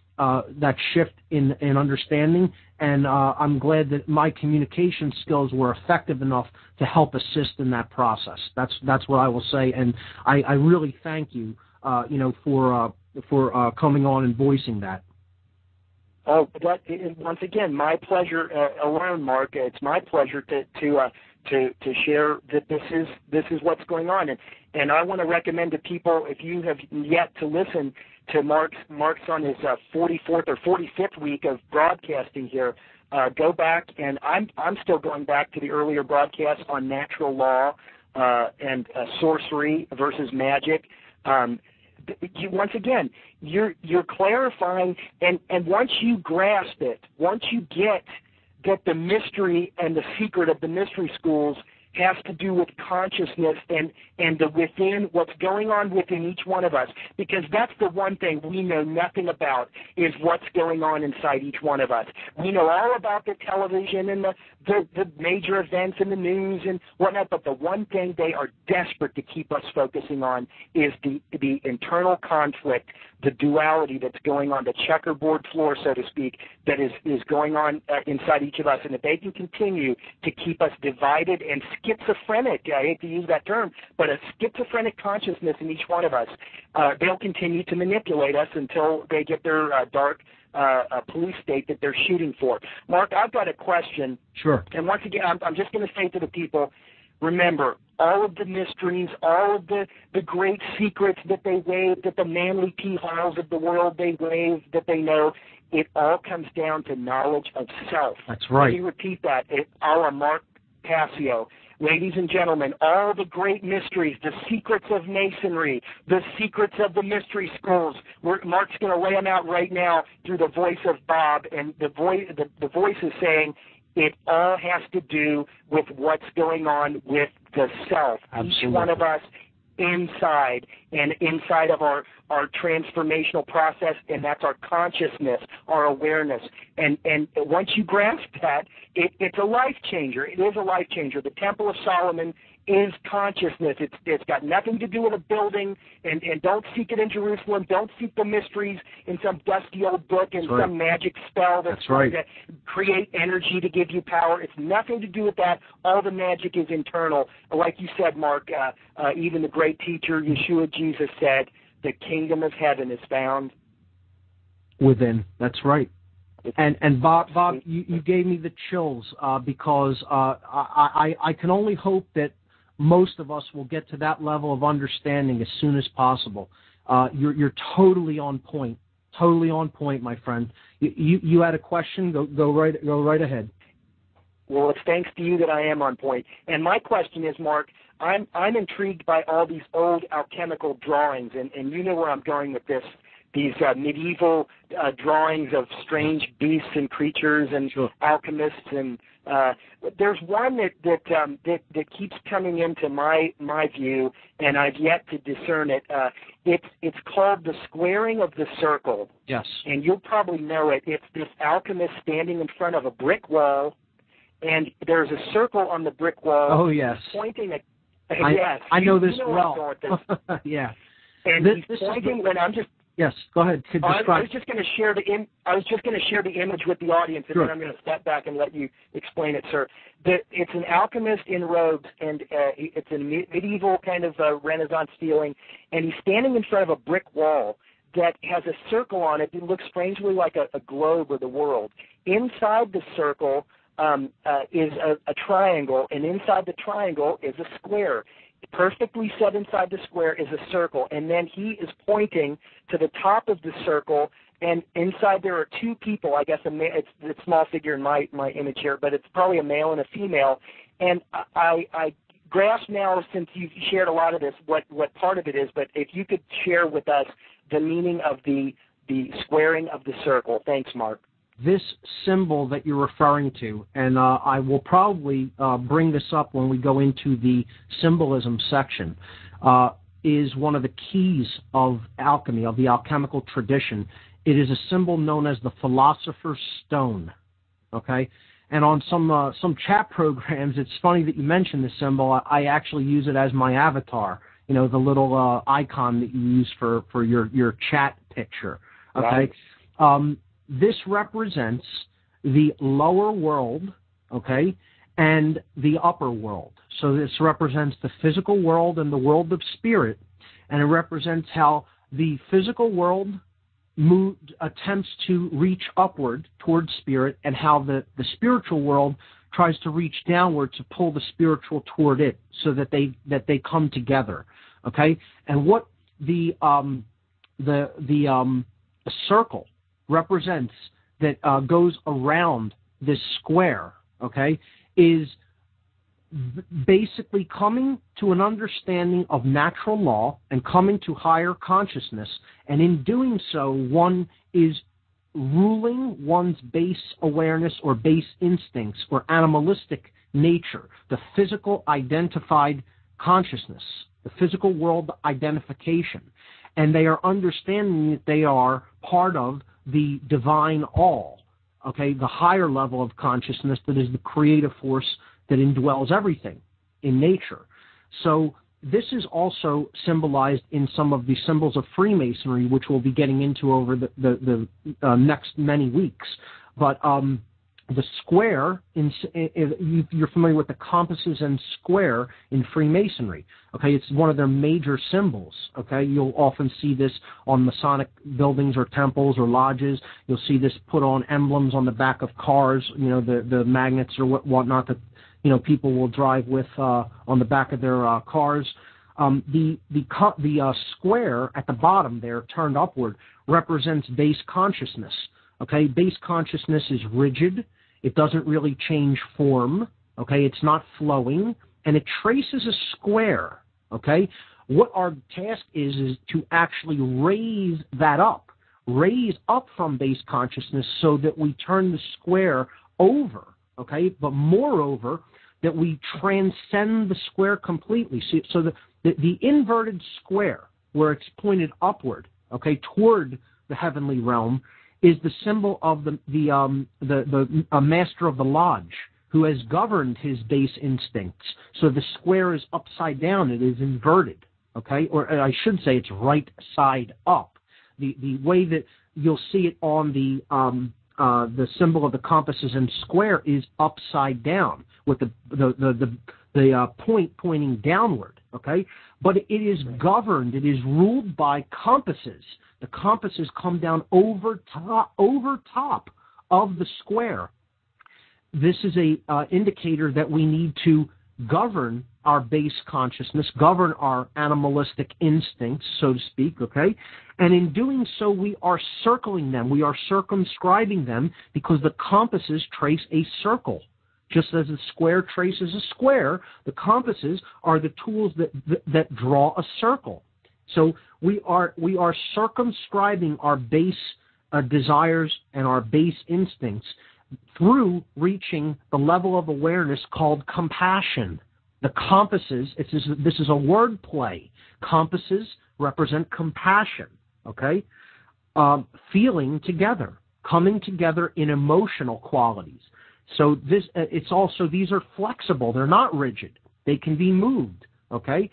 shift in understanding. And I'm glad that my communication skills were effective enough to help assist in that process. That's what I will say. And I really thank you, for coming on and voicing that. Oh, that once again, my pleasure alone, Mark. It's my pleasure to share that this is what's going on, and I want to recommend to people, if you have yet to listen to Mark's on his 44th or 45th week of broadcasting here, go back, and I'm still going back to the earlier broadcasts on natural law and sorcery versus magic. Once again, you're clarifying, and once you grasp it, once you get that the mystery and the secret of the mystery schools has to do with consciousness and the within, what's going on within each one of us, because that's the one thing we know nothing about, is what's going on inside each one of us. We know all about the television and the major events in the news and whatnot, but the one thing they are desperate to keep us focusing on is the internal conflict, the duality that's going on, the checkerboard floor, so to speak, that is going on inside each of us. And if they can continue to keep us divided and schizophrenic, I hate to use that term, but a schizophrenic consciousness in each one of us, they'll continue to manipulate us until they get their dark police state that they're shooting for. Mark, I've got a question. Sure. And once again, I'm just going to say to the people, remember, all of the mysteries, all of the great secrets that they wave, that the Manly P. Halls of the world they wave, that they know, it all comes down to knowledge of self. That's right. Let me repeat that. A la Mark PASSIO. ladies and gentlemen, all the great mysteries, the secrets of Masonry, the secrets of the mystery schools. Mark's going to lay them out right now through the voice of Bob, and the voice is saying it all has to do with what's going on with the self. Absolutely. Each one of us inside of our transformational process, and that's our consciousness, our awareness. And once you grasp that, it's a life changer. It is a life changer. The Temple of Solomon is consciousness. It's got nothing to do with a building, and don't seek it in Jerusalem. Don't seek the mysteries in some dusty old book and some magic spell that's going to create energy to give you power. It's nothing to do with that. All the magic is internal. Like you said, Mark, even the great teacher, Yeshua Jesus, said, the kingdom of heaven is found within. That's right. And Bob, you gave me the chills because I can only hope that most of us will get to that level of understanding as soon as possible. You're totally on point. Totally on point, my friend. You had a question? Go right ahead. Well, it's thanks to you that I am on point. And my question is, Mark, I'm intrigued by all these old alchemical drawings, and you know where I'm going with this. These medieval drawings of strange beasts and creatures and alchemists, and there's one that keeps coming into my view, and I've yet to discern it. It's called the squaring of the circle. Yes. And you'll probably know it. It's this alchemist standing in front of a brick wall, and there's a circle on the brick wall. Oh, yes. Pointing at. Yes. I know this well. Yeah. And he's pointing, and I'm just. Yes, go ahead. I was just going to share the image with the audience, and then I'm going to step back and let you explain it, sir. It's an alchemist in robes, and it's a medieval kind of Renaissance feeling, and he's standing in front of a brick wall that has a circle on it that looks strangely like a globe or the world. Inside the circle is a triangle, and inside the triangle is a square. Perfectly set inside the square is a circle, and then he is pointing to the top of the circle, and inside there are two people. I guess it's a small figure in my image here, but it's probably a male and a female. And I grasp now, since you've shared a lot of this, what part of it is, but if you could share with us the meaning of the squaring of the circle. Thanks, Mark. This symbol that you're referring to, and I will probably bring this up when we go into the symbolism section, is one of the keys of alchemy, of the alchemical tradition. It is a symbol known as the philosopher's stone, okay? And on some chat programs, it's funny that you mentioned this symbol. I actually use it as my avatar, the little icon that you use for your chat picture, okay? Right. This represents the lower world, okay, and the upper world. So this represents the physical world and the world of spirit, and it represents how the physical world attempts to reach upward towards spirit, and how the spiritual world tries to reach downward to pull the spiritual toward it, so that they come together, okay. And what the circle represents that goes around this square, okay, is basically coming to an understanding of natural law and coming to higher consciousness. And in doing so, one is ruling one's base awareness or base instincts or animalistic nature, the physical identified consciousness, the physical world identification. And they are understanding that they are part of the divine all, okay, the higher level of consciousness that is the creative force that indwells everything in nature. So this is also symbolized in some of the symbols of Freemasonry, which we'll be getting into over the next many weeks. But the square, you're familiar with the compasses and square in Freemasonry. Okay, it's one of their major symbols. Okay, you'll often see this on Masonic buildings or temples or lodges. You'll see this put on emblems on the back of cars. The magnets or whatnot that people will drive with on the back of their cars. The square at the bottom there, turned upward, represents base consciousness. Okay, base consciousness is rigid. It doesn't really change form, okay? It's not flowing, and it traces a square, okay? What our task is to actually raise up from base consciousness so that we turn the square over, okay? But moreover, that we transcend the square completely. So the inverted square, where it's pointed upward, okay, toward the heavenly realm, is the symbol of the master of the lodge, who has governed his base instincts. So the square is upside down; it is inverted, okay, or I should say it's right side up. The way that you'll see it on the symbol of the compasses and square is upside down, with the point pointing downward, okay? But it is governed, it is ruled by compasses. The compasses come down over top of the square. This is a indicator that we need to govern our base consciousness, govern our animalistic instincts, so to speak, okay? And in doing so, we are circling them. We are circumscribing them because the compasses trace a circle. Just as a square traces a square, the compasses are the tools that draw a circle. So we are circumscribing our base desires and our base instincts through reaching the level of awareness called compassion. The compasses, this is a word play. Compasses represent compassion, okay? Feeling together, coming together in emotional qualities. So it's also, these are flexible. They're not rigid. They can be moved, okay?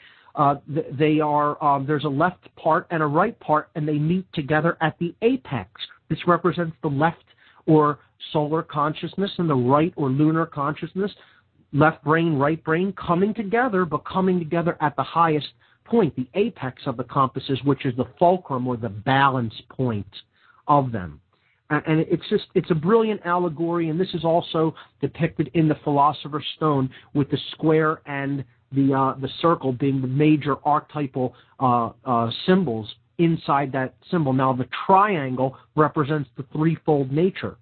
There's a left part and a right part, and they meet together at the apex. This represents the left or solar consciousness and the right or lunar consciousness, left brain, right brain, coming together, but coming together at the highest point, the apex of the compasses, which is the fulcrum or the balance point of them. And it's a brilliant allegory, and this is also depicted in the Philosopher's Stone with the square and the circle being the major archetypal symbols inside that symbol. Now, the triangle represents the threefold nature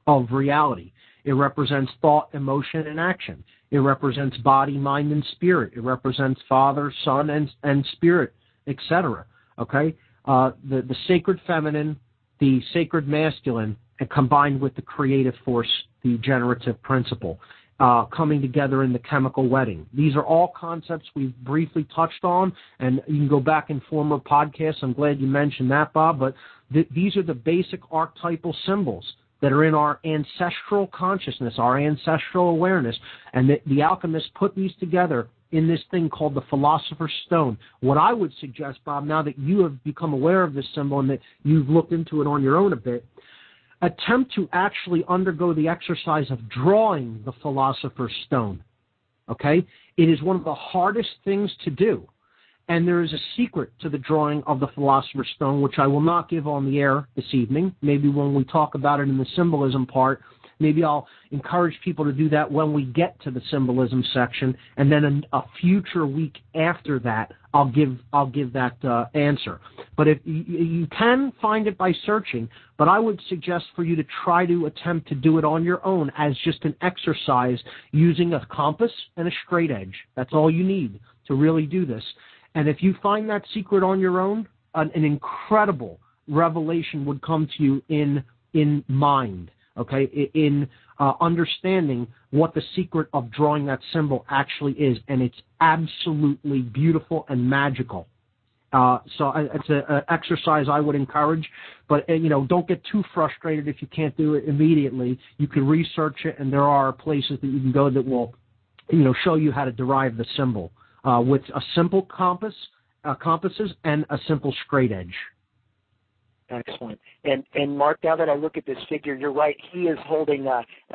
of reality. It represents thought, emotion, and action. It represents body, mind, and spirit. It represents Father, Son, and Spirit, etc. Okay? The sacred feminine, the sacred masculine, and combined with the creative force, the generative principle, coming together in the chemical wedding. These are all concepts we've briefly touched on, and you can go back in former podcasts. I'm glad you mentioned that, Bob, but these are the basic archetypal symbols that are in our ancestral consciousness, our ancestral awareness, and the alchemists put these together in this thing called the Philosopher's Stone. What I would suggest, Bob, now that you have become aware of this symbol and that you've looked into it on your own a bit, attempt to actually undergo the exercise of drawing the Philosopher's Stone, okay? It is one of the hardest things to do. And there is a secret to the drawing of the Philosopher's Stone, which I will not give on the air this evening. Maybe when we talk about it in the symbolism part, maybe I'll encourage people to do that when we get to the symbolism section, and then a future week after that, I'll give that answer. But if you can find it by searching, but I would suggest for you to try to attempt to do it on your own as just an exercise using a compass and a straight edge. That's all you need to really do this. And if you find that secret on your own, an incredible revelation would come to you in mind, okay, in understanding what the secret of drawing that symbol actually is. And it's absolutely beautiful and magical. So it's an exercise I would encourage, but don't get too frustrated if you can't do it immediately. You can research it, and there are places that you can go that will, show you how to derive the symbol. With a simple compasses and a simple straight edge. Excellent. And Mark, now that I look at this figure, you're right. He is holding.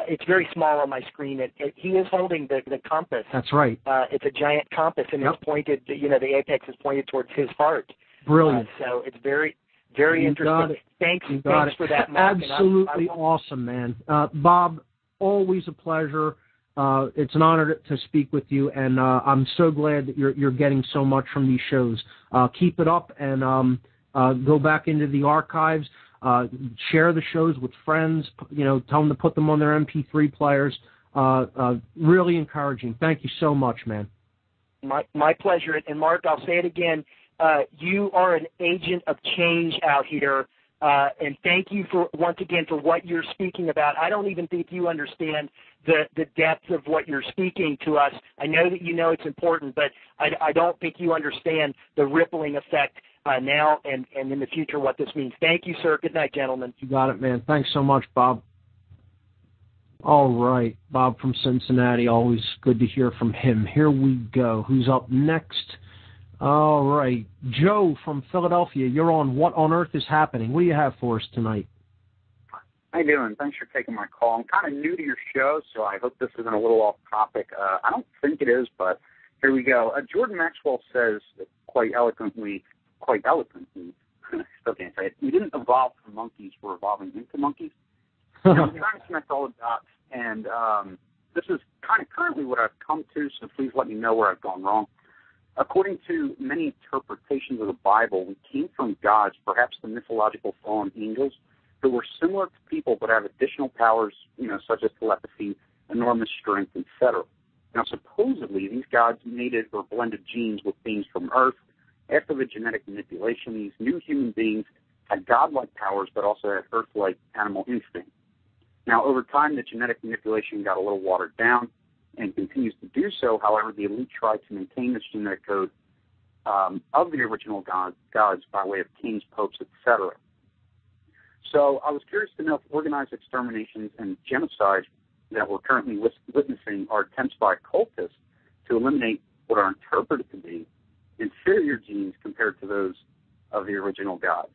It's very small on my screen. He is holding the compass. That's right. It's a giant compass, and it's pointed. The apex is pointed towards his heart. Brilliant. So it's very, very interesting. Thanks for that, Mark. Absolutely awesome, man. Bob, always a pleasure. It's an honor to speak with you, and I'm so glad that you're getting so much from these shows. Keep it up, and go back into the archives. Share the shows with friends. Tell them to put them on their MP3 players. Really encouraging. Thank you so much, man. My pleasure. And Mark, I'll say it again. You are an agent of change out here. And thank you once again for what you're speaking about. I don't even think you understand the depth of what you're speaking to us. I know that you know it's important, but I don't think you understand the rippling effect now and in the future what this means. Thank you, sir. Good night, gentlemen. You got it, man. Thanks so much, Bob. All right, Bob from Cincinnati. Always good to hear from him. Here we go. Who's up next? All right, Joe from Philadelphia. You're on What on Earth is Happening. What do you have for us tonight? How you doing? Thanks for taking my call. I'm kind of new to your show, so I hope this isn't a little off topic. I don't think it is, but here we go. Jordan Maxwell says quite eloquently, still can't say it, we didn't evolve from monkeys, we're evolving into monkeys. I'm trying to connect all the dots, and this is kind of currently what I've come to, so please let me know where I've gone wrong. According to many interpretations of the Bible, we came from gods, perhaps the mythological fallen angels, who were similar to people but have additional powers, such as telepathy, enormous strength, etc. Now, supposedly, these gods mated or blended genes with beings from Earth. After the genetic manipulation, these new human beings had godlike powers but also had Earth-like animal instinct. Now, over time, the genetic manipulation got a little watered down and continues to do so. However, the elite tried to maintain this genetic code of the original gods by way of kings, popes, etc. So I was curious to know if organized exterminations and genocide that we're currently witnessing are attempts by cultists to eliminate what are interpreted to be inferior genes compared to those of the original gods.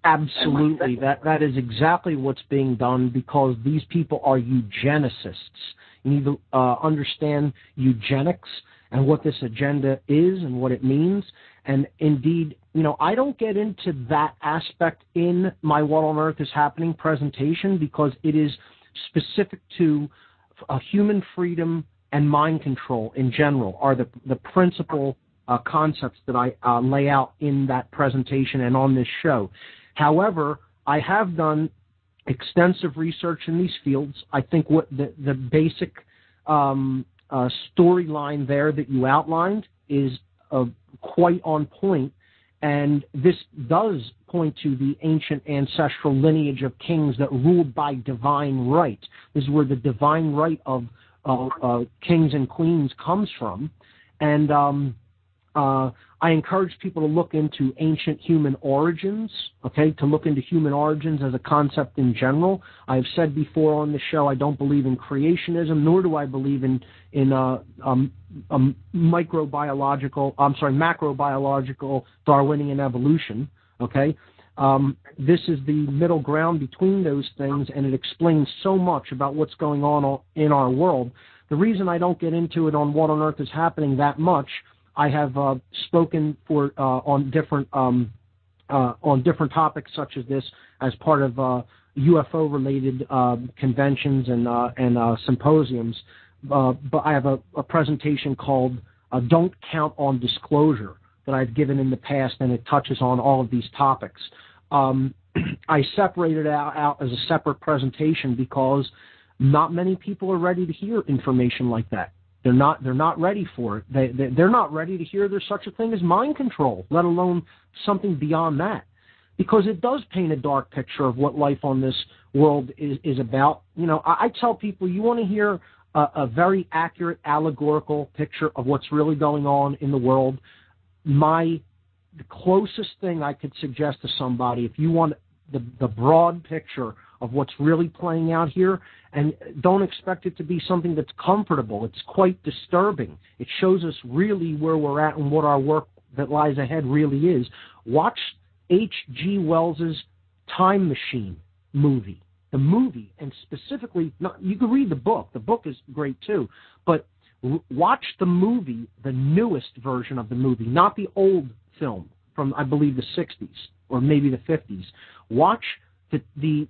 Absolutely. That is exactly what's being done because these people are eugenicists. You need to understand eugenics and what this agenda is and what it means. And indeed, I don't get into that aspect in my What on Earth is Happening presentation because it is specific to human freedom and mind control in general are the principal concepts that I lay out in that presentation and on this show. However, I have done extensive research in these fields. I think what the basic storyline there that you outlined is quite on point, and this does point to the ancient ancestral lineage of kings that ruled by divine right. This is where the divine right of kings and queens comes from, and I encourage people to look into ancient human origins, to look into human origins as a concept in general. I've said before on the show I don't believe in creationism, nor do I believe in macrobiological Darwinian evolution, This is the middle ground between those things, and it explains so much about what's going on in our world. The reason I don't get into it on What on Earth is Happening that much, I have spoken on different topics such as this as part of UFO-related conventions and symposiums. But I have a presentation called "Don't Count on Disclosure" that I've given in the past, and it touches on all of these topics. I separated it out as a separate presentation because not many people are ready to hear information like that. They're not ready for it. They're not ready to hear there's such a thing as mind control, let alone something beyond that, because it does paint a dark picture of what life on this world is about. I tell people, you want to hear a very accurate allegorical picture of what's really going on in the world. The closest thing I could suggest to somebody, if you want the broad picture of what's really playing out here, and don't expect it to be something that's comfortable. It's quite disturbing. It shows us really where we're at and what our work that lies ahead really is. Watch H.G. Wells's Time Machine movie. The movie, and specifically, you can read the book. The book is great too, but watch the movie, the newest version of the movie, not the old film from, I believe, the 60s or maybe the 50s. Watch the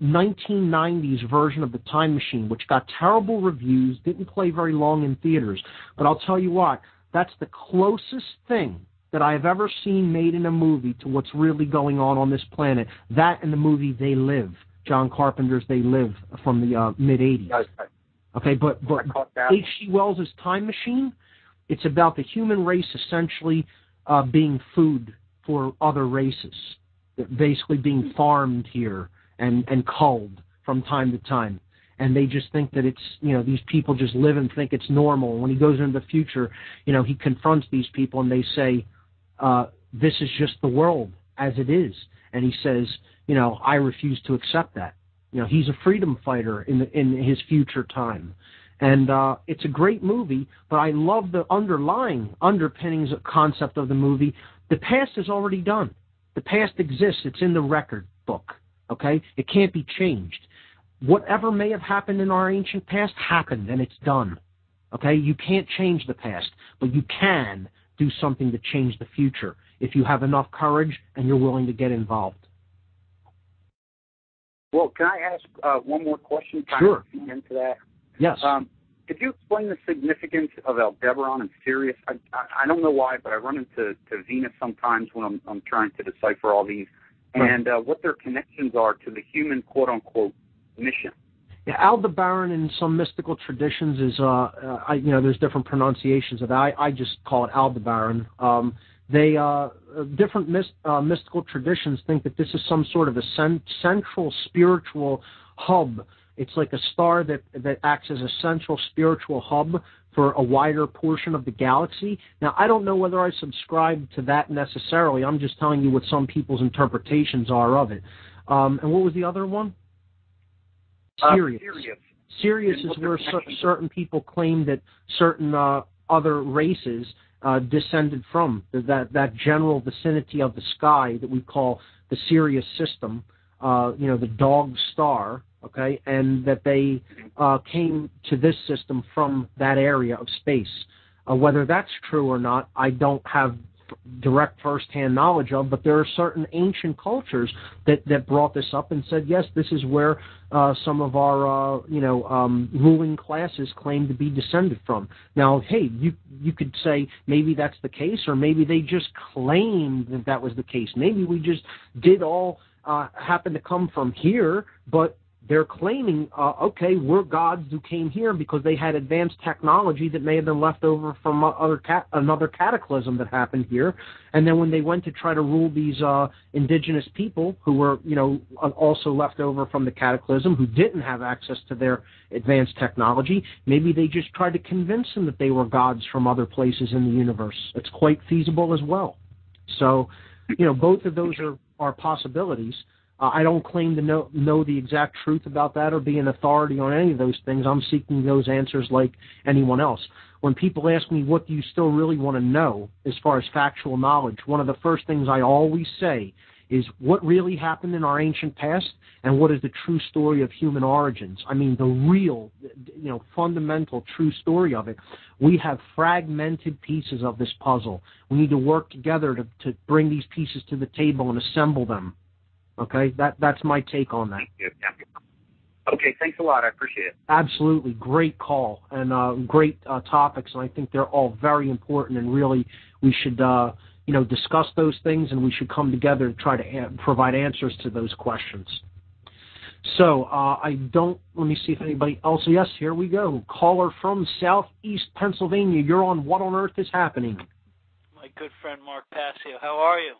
1990s version of the Time Machine, which got terrible reviews, didn't play very long in theaters. But I'll tell you what, that's the closest thing that I have ever seen made in a movie to what's really going on this planet. That and the movie They Live, John Carpenter's They Live from the mid-'80s. Okay, but H.G. Wells' Time Machine, it's about the human race essentially being food for other races, basically being farmed here and culled from time to time. And they just think that it's, these people just live and think it's normal. When he goes into the future, he confronts these people and they say, this is just the world as it is. And he says, I refuse to accept that. He's a freedom fighter in his future time. And it's a great movie, but I love the underpinnings concept of the movie. The past is already done. The past exists. It's in the record book, okay? It can't be changed. Whatever may have happened in our ancient past happened, and it's done, okay? You can't change the past, but you can do something to change the future if you have enough courage and you're willing to get involved. Well, can I ask one more question? Sure. Into that? Yes. Could you explain the significance of Aldebaran and Sirius? I don't know why, but I run into Venus sometimes when I'm trying to decipher all these, and what their connections are to the human quote-unquote mission. Yeah, Aldebaran in some mystical traditions is, there's different pronunciations of that. I just call it Aldebaran. Different mystical traditions think that this is some sort of a central spiritual hub. It's like a star that acts as a central spiritual hub for a wider portion of the galaxy. Now, I don't know whether I subscribe to that necessarily. I'm just telling you what some people's interpretations are of it. And what was the other one? Sirius. Sirius is where certain people claim that certain other races descended from, that general vicinity of the sky that we call the Sirius system, the dog star, okay, and that they came to this system from that area of space. Whether that's true or not, I don't have direct first-hand knowledge of, but there are certain ancient cultures that brought this up and said, yes, this is where some of our, ruling classes claim to be descended from. Now, hey, you could say maybe that's the case, or maybe they just claimed that was the case. Maybe we just did all happen to come from here, but they're claiming, okay, we're gods who came here because they had advanced technology that may have been left over from another cataclysm that happened here. And then when they went to try to rule these indigenous people who were, also left over from the cataclysm, who didn't have access to their advanced technology, maybe they just tried to convince them that they were gods from other places in the universe. It's quite feasible as well. So, both of those are possibilities. I don't claim to know the exact truth about that or be an authority on any of those things. I'm seeking those answers like anyone else. When people ask me, what do you still really want to know as far as factual knowledge, one of the first things I always say is what really happened in our ancient past and what is the true story of human origins. I mean, the real, fundamental true story of it. We have fragmented pieces of this puzzle. We need to work together to bring these pieces to the table and assemble them. Okay, that's my take on that. Okay, thanks a lot. I appreciate it. Absolutely. Great call and great topics, and I think they're all very important, and really we should, discuss those things, and we should come together to try to provide answers to those questions. So let me see if anybody else, yes, here we go. Caller from Southeast Pennsylvania. You're on What on Earth is Happening? My good friend Mark Passio. How are you?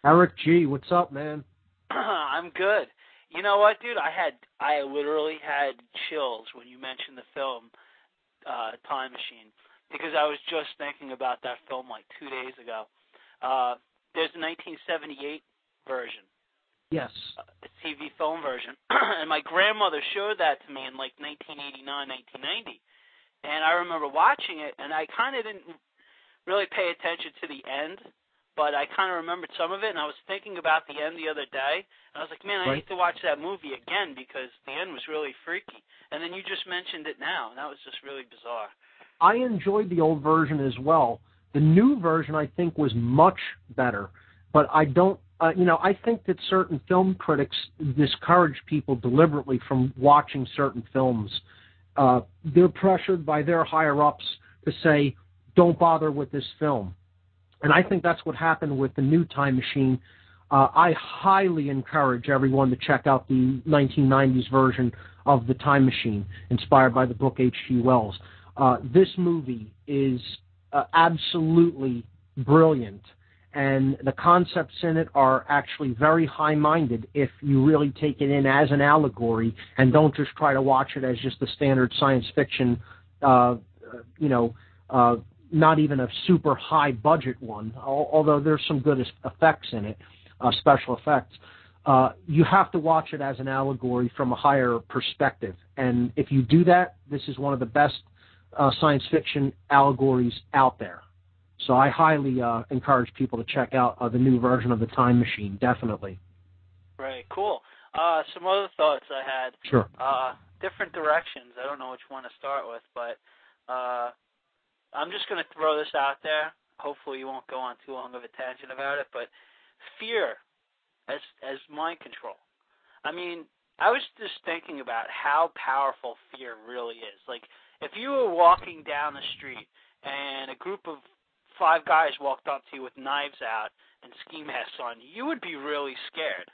Eric G., what's up, man? I'm good. You know what, dude? I literally had chills when you mentioned the film Time Machine, because I was just thinking about that film like 2 days ago. There's a 1978 version. Yes. A TV film version. And my grandmother showed that to me in like 1989, 1990. And I remember watching it, and I kind of didn't really pay attention to the end, but I kind of remembered some of it, and I was thinking about the end the other day, and I was like, man, I need to watch that movie again because the end was really freaky. And then you just mentioned it now, and that was just really bizarre. I enjoyed the old version as well. The new version, I think, was much better, but I don't, I think that certain film critics discourage people deliberately from watching certain films. They're pressured by their higher-ups to say, don't bother with this film. And I think that's what happened with the new Time Machine. I highly encourage everyone to check out the 1990s version of The Time Machine, inspired by the book H.G. Wells. This movie is absolutely brilliant, and the concepts in it are actually very high-minded if you really take it in as an allegory and don't just try to watch it as just the standard science fiction, not even a super high-budget one, although there's some good effects in it, special effects. You have to watch it as an allegory from a higher perspective. And if you do that, this is one of the best science fiction allegories out there. So I highly encourage people to check out the new version of The Time Machine, definitely. Right, cool. Some other thoughts I had. Sure. Different directions. I don't know which one to start with, but I'm just going to throw this out there. Hopefully you won't go on too long of a tangent about it, but fear as mind control. I mean, I was just thinking about how powerful fear really is. Like, if you were walking down the street and a group of 5 guys walked up to you with knives out and ski masks on, you would be really scared.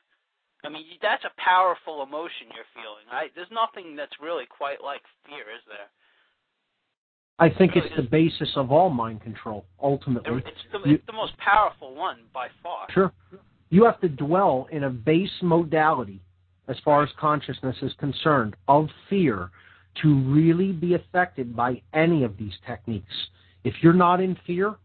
I mean, that's a powerful emotion you're feeling. There's nothing that's really quite like fear, is there? I think it's the basis of all mind control, ultimately. It's the most powerful one by far. Sure. You have to dwell in a base modality, as far as consciousness is concerned, of fear to really be affected by any of these techniques. If you're not in fear,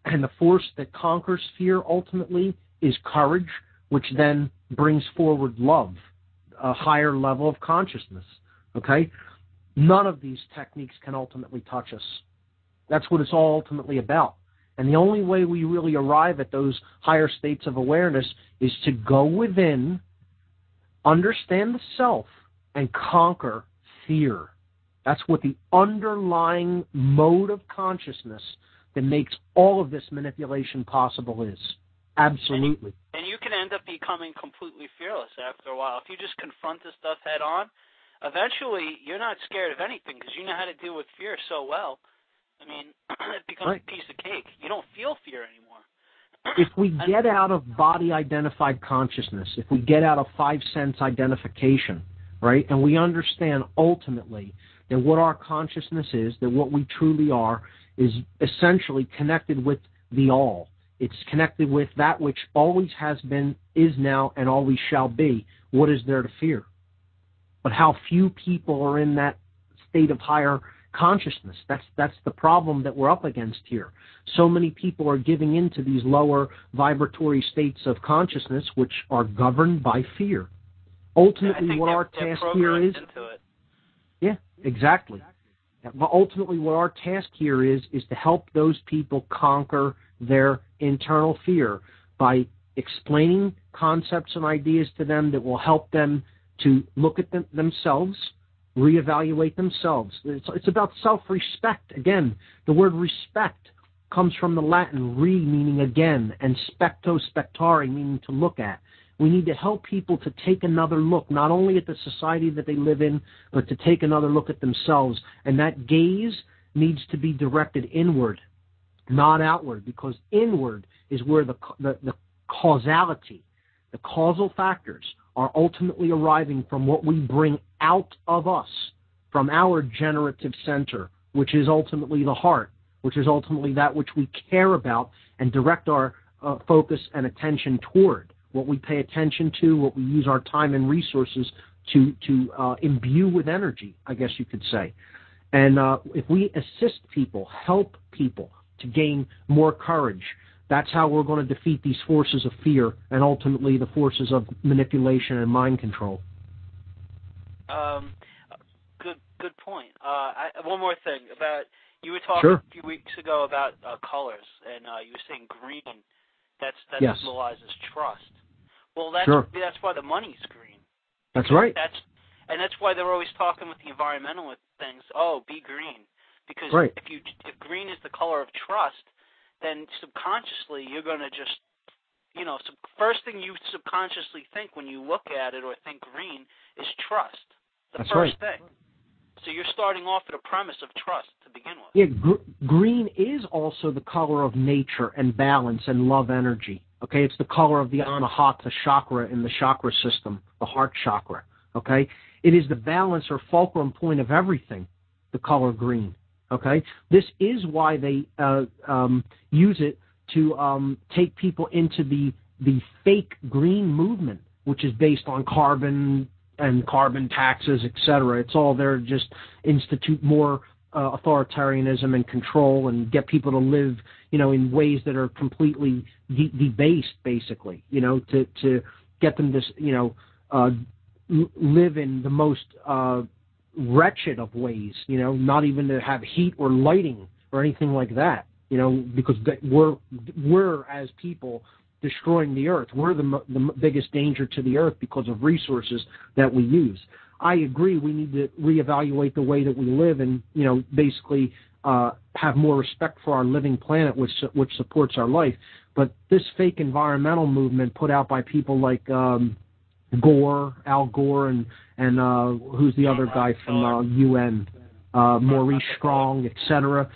and the force that conquers fear ultimately is courage, which then brings forward love, a higher level of consciousness, okay? None of these techniques can ultimately touch us. That's what it's all ultimately about. And the only way we really arrive at those higher states of awareness is to go within, understand the self, and conquer fear. That's what the underlying mode of consciousness that makes all of this manipulation possible is. Absolutely. And you can end up becoming completely fearless after a while. If you just confront this stuff head on, eventually you're not scared of anything because you know how to deal with fear so well. I mean, it becomes a piece of cake. You don't feel fear anymore. If we get out of body-identified consciousness, if we get out of 5-sense identification, right, and we understand ultimately that what our consciousness is, that what we truly are, is essentially connected with the all. It's connected with that which always has been, is now, and always shall be. What is there to fear? But how few people are in that state of higher consciousness. That's the problem that we're up against here. So many people are giving into these lower vibratory states of consciousness, which are governed by fear. Ultimately, what our task here is... Yeah, exactly. But ultimately, what our task here is to help those people conquer their internal fear by explaining concepts and ideas to them that will help them to look at themselves, reevaluate themselves. It's about self-respect. Again, the word respect comes from the Latin re, meaning again, and specto, spectare, meaning to look at. We need to help people to take another look, not only at the society that they live in, but to take another look at themselves. And that gaze needs to be directed inward, not outward, because inward is where the causality, the causal factors are ultimately arriving from what we bring out of us, from our generative center, which is ultimately the heart, which is ultimately that which we care about and direct our focus and attention toward, what we pay attention to, what we use our time and resources to imbue with energy, I guess you could say. And if we assist people, help people to gain more courage, that's how we're going to defeat these forces of fear and ultimately the forces of manipulation and mind control. Good point. One more thing about, you were talking a few weeks ago about colors, and you were saying green. That symbolizes trust. Well, that's why the money's green. That's right. That's why they're always talking with the environmental things. Oh, be green, because if green is the color of trust, then subconsciously you're going to just, first thing you subconsciously think when you look at it or think green is trust. The first thing. So you're starting off at a premise of trust to begin with. Yeah, green is also the color of nature and balance and love energy. Okay, it's the color of the Anahata chakra in the chakra system, the heart chakra. Okay, it is the balance or fulcrum point of everything, the color green. Okay, this is why they use it to take people into the fake green movement, which is based on carbon and carbon taxes, etc. It's all there to just institute more authoritarianism and control and get people to live, in ways that are completely debased, basically, to get them to, live in the most wretched of ways, not even to have heat or lighting or anything like that, because we're as people destroying the earth. We're the biggest danger to the earth because of resources that we use. I agree we need to reevaluate the way that we live and, basically have more respect for our living planet, which supports our life. But this fake environmental movement put out by people like Al Gore, and who's the other guy from UN, Maurice Strong, etc.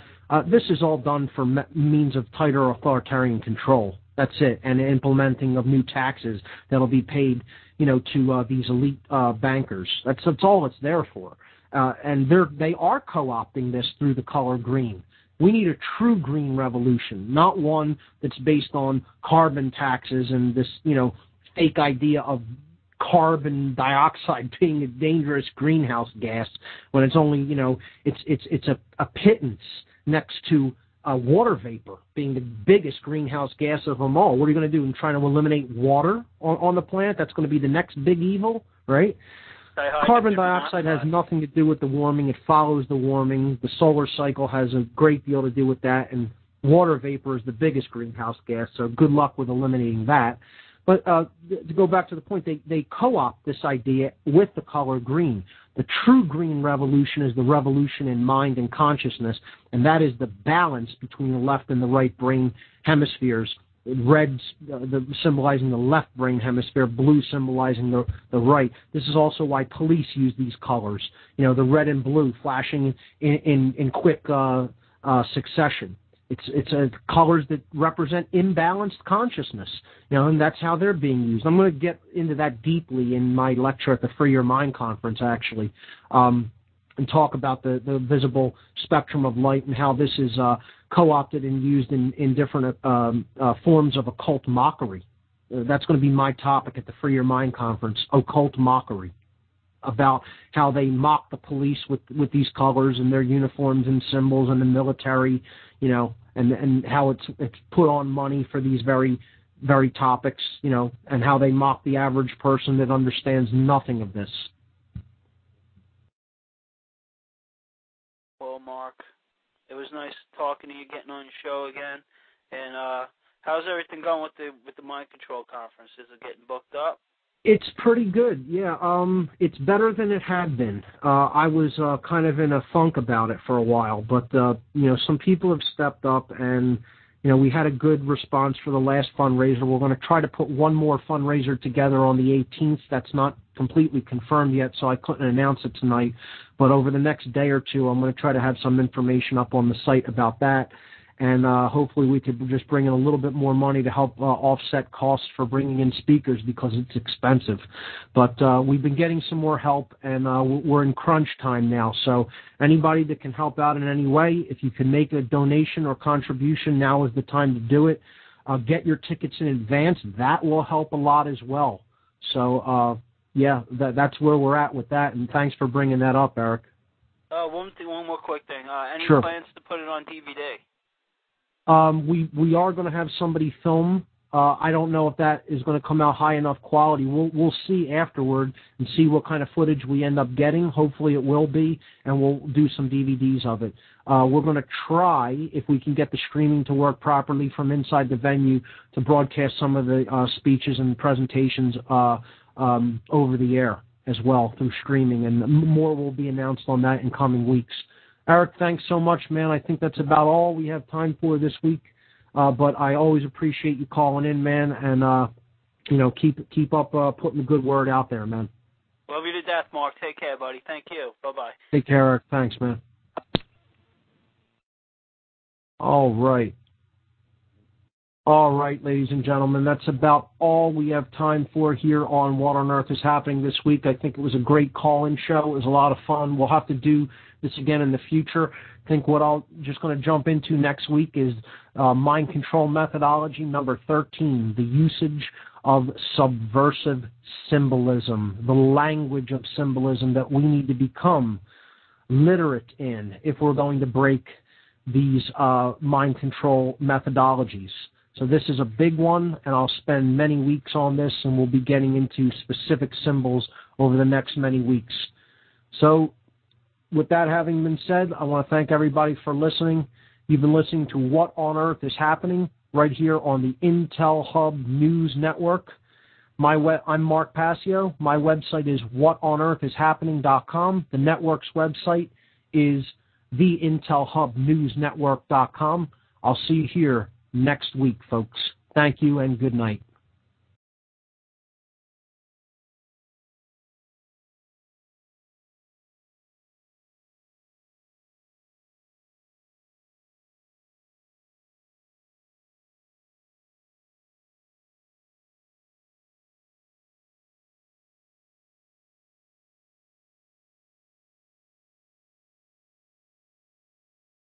This is all done for means of tighter authoritarian control. That's it, and implementing of new taxes that'll be paid, to these elite bankers. That's all it's there for. And they are co-opting this through the color green. We need a true green revolution, not one that's based on carbon taxes and this, fake idea of carbon dioxide being a dangerous greenhouse gas when it's only, it's a pittance next to water vapor being the biggest greenhouse gas of them all. What are you going to do in trying to eliminate water on the planet? That's going to be the next big evil, right? Carbon dioxide has nothing to do with the warming. It follows the warming. The solar cycle has a great deal to do with that, and water vapor is the biggest greenhouse gas, so good luck with eliminating that. But to go back to the point, they co-opt this idea with the color green. The true green revolution is the revolution in mind and consciousness, and that is the balance between the left and the right brain hemispheres. Red symbolizing the left brain hemisphere, blue symbolizing the right. This is also why police use these colors, the red and blue flashing in quick succession. It's colors that represent imbalanced consciousness, and that's how they're being used. I'm going to get into that deeply in my lecture at the Free Your Mind conference, actually, and talk about the visible spectrum of light and how this is co-opted and used in different forms of occult mockery. That's going to be my topic at the Free Your Mind conference, occult mockery, about how they mock the police with these colors and their uniforms and symbols and the military, and how it's put on money for these very, very topics, and how they mock the average person that understands nothing of this. Well, Mark, it was nice talking to you, getting on your show again. And how's everything going with the Mind Control Conference? Is it getting booked up? It's pretty good, yeah. It's better than it had been. I was kind of in a funk about it for a while, but some people have stepped up, and we had a good response for the last fundraiser. We're going to try to put one more fundraiser together on the 18th. That's not completely confirmed yet, so I couldn't announce it tonight. But over the next day or two, I'm going to try to have some information up on the site about that. And hopefully we could just bring in a little bit more money to help offset costs for bringing in speakers because it's expensive. But we've been getting some more help, and we're in crunch time now. So anybody that can help out in any way, if you can make a donation or contribution, now is the time to do it. Get your tickets in advance. That will help a lot as well. So, that's where we're at with that. And thanks for bringing that up, Eric. One more quick thing. Any Sure. plans to put it on DVD? We are going to have somebody film. I don't know if that is going to come out high enough quality. We'll see afterward and see what kind of footage we end up getting. Hopefully it will be, and we'll do some DVDs of it. We're going to try, if we can get the streaming to work properly from inside the venue, to broadcast some of the speeches and presentations over the air as well through streaming, and more will be announced on that in coming weeks. Eric, thanks so much, man. I think that's about all we have time for this week. But I always appreciate you calling in, man, and keep up putting the good word out there, man. Love you to death, Mark. Take care, buddy. Thank you. Bye-bye. Take care, Eric. Thanks, man. All right. All right, ladies and gentlemen, that's about all we have time for here on What on Earth is Happening this week. I think it was a great call-in show. It was a lot of fun. We'll have to do this again in the future. I think what I'll just going to jump into next week is mind control methodology number 13, the usage of subversive symbolism, the language of symbolism that we need to become literate in if we're going to break these mind control methodologies. So this is a big one, and I'll spend many weeks on this, and we'll be getting into specific symbols over the next many weeks. So with that having been said, I want to thank everybody for listening. You've been listening to What on Earth is Happening right here on the Intel Hub News Network. I'm Mark Passio. My website is whatonearthishappening.com. The network's website is theintelhubnewsnetwork.com. I'll see you here next week, folks. Thank you and good night.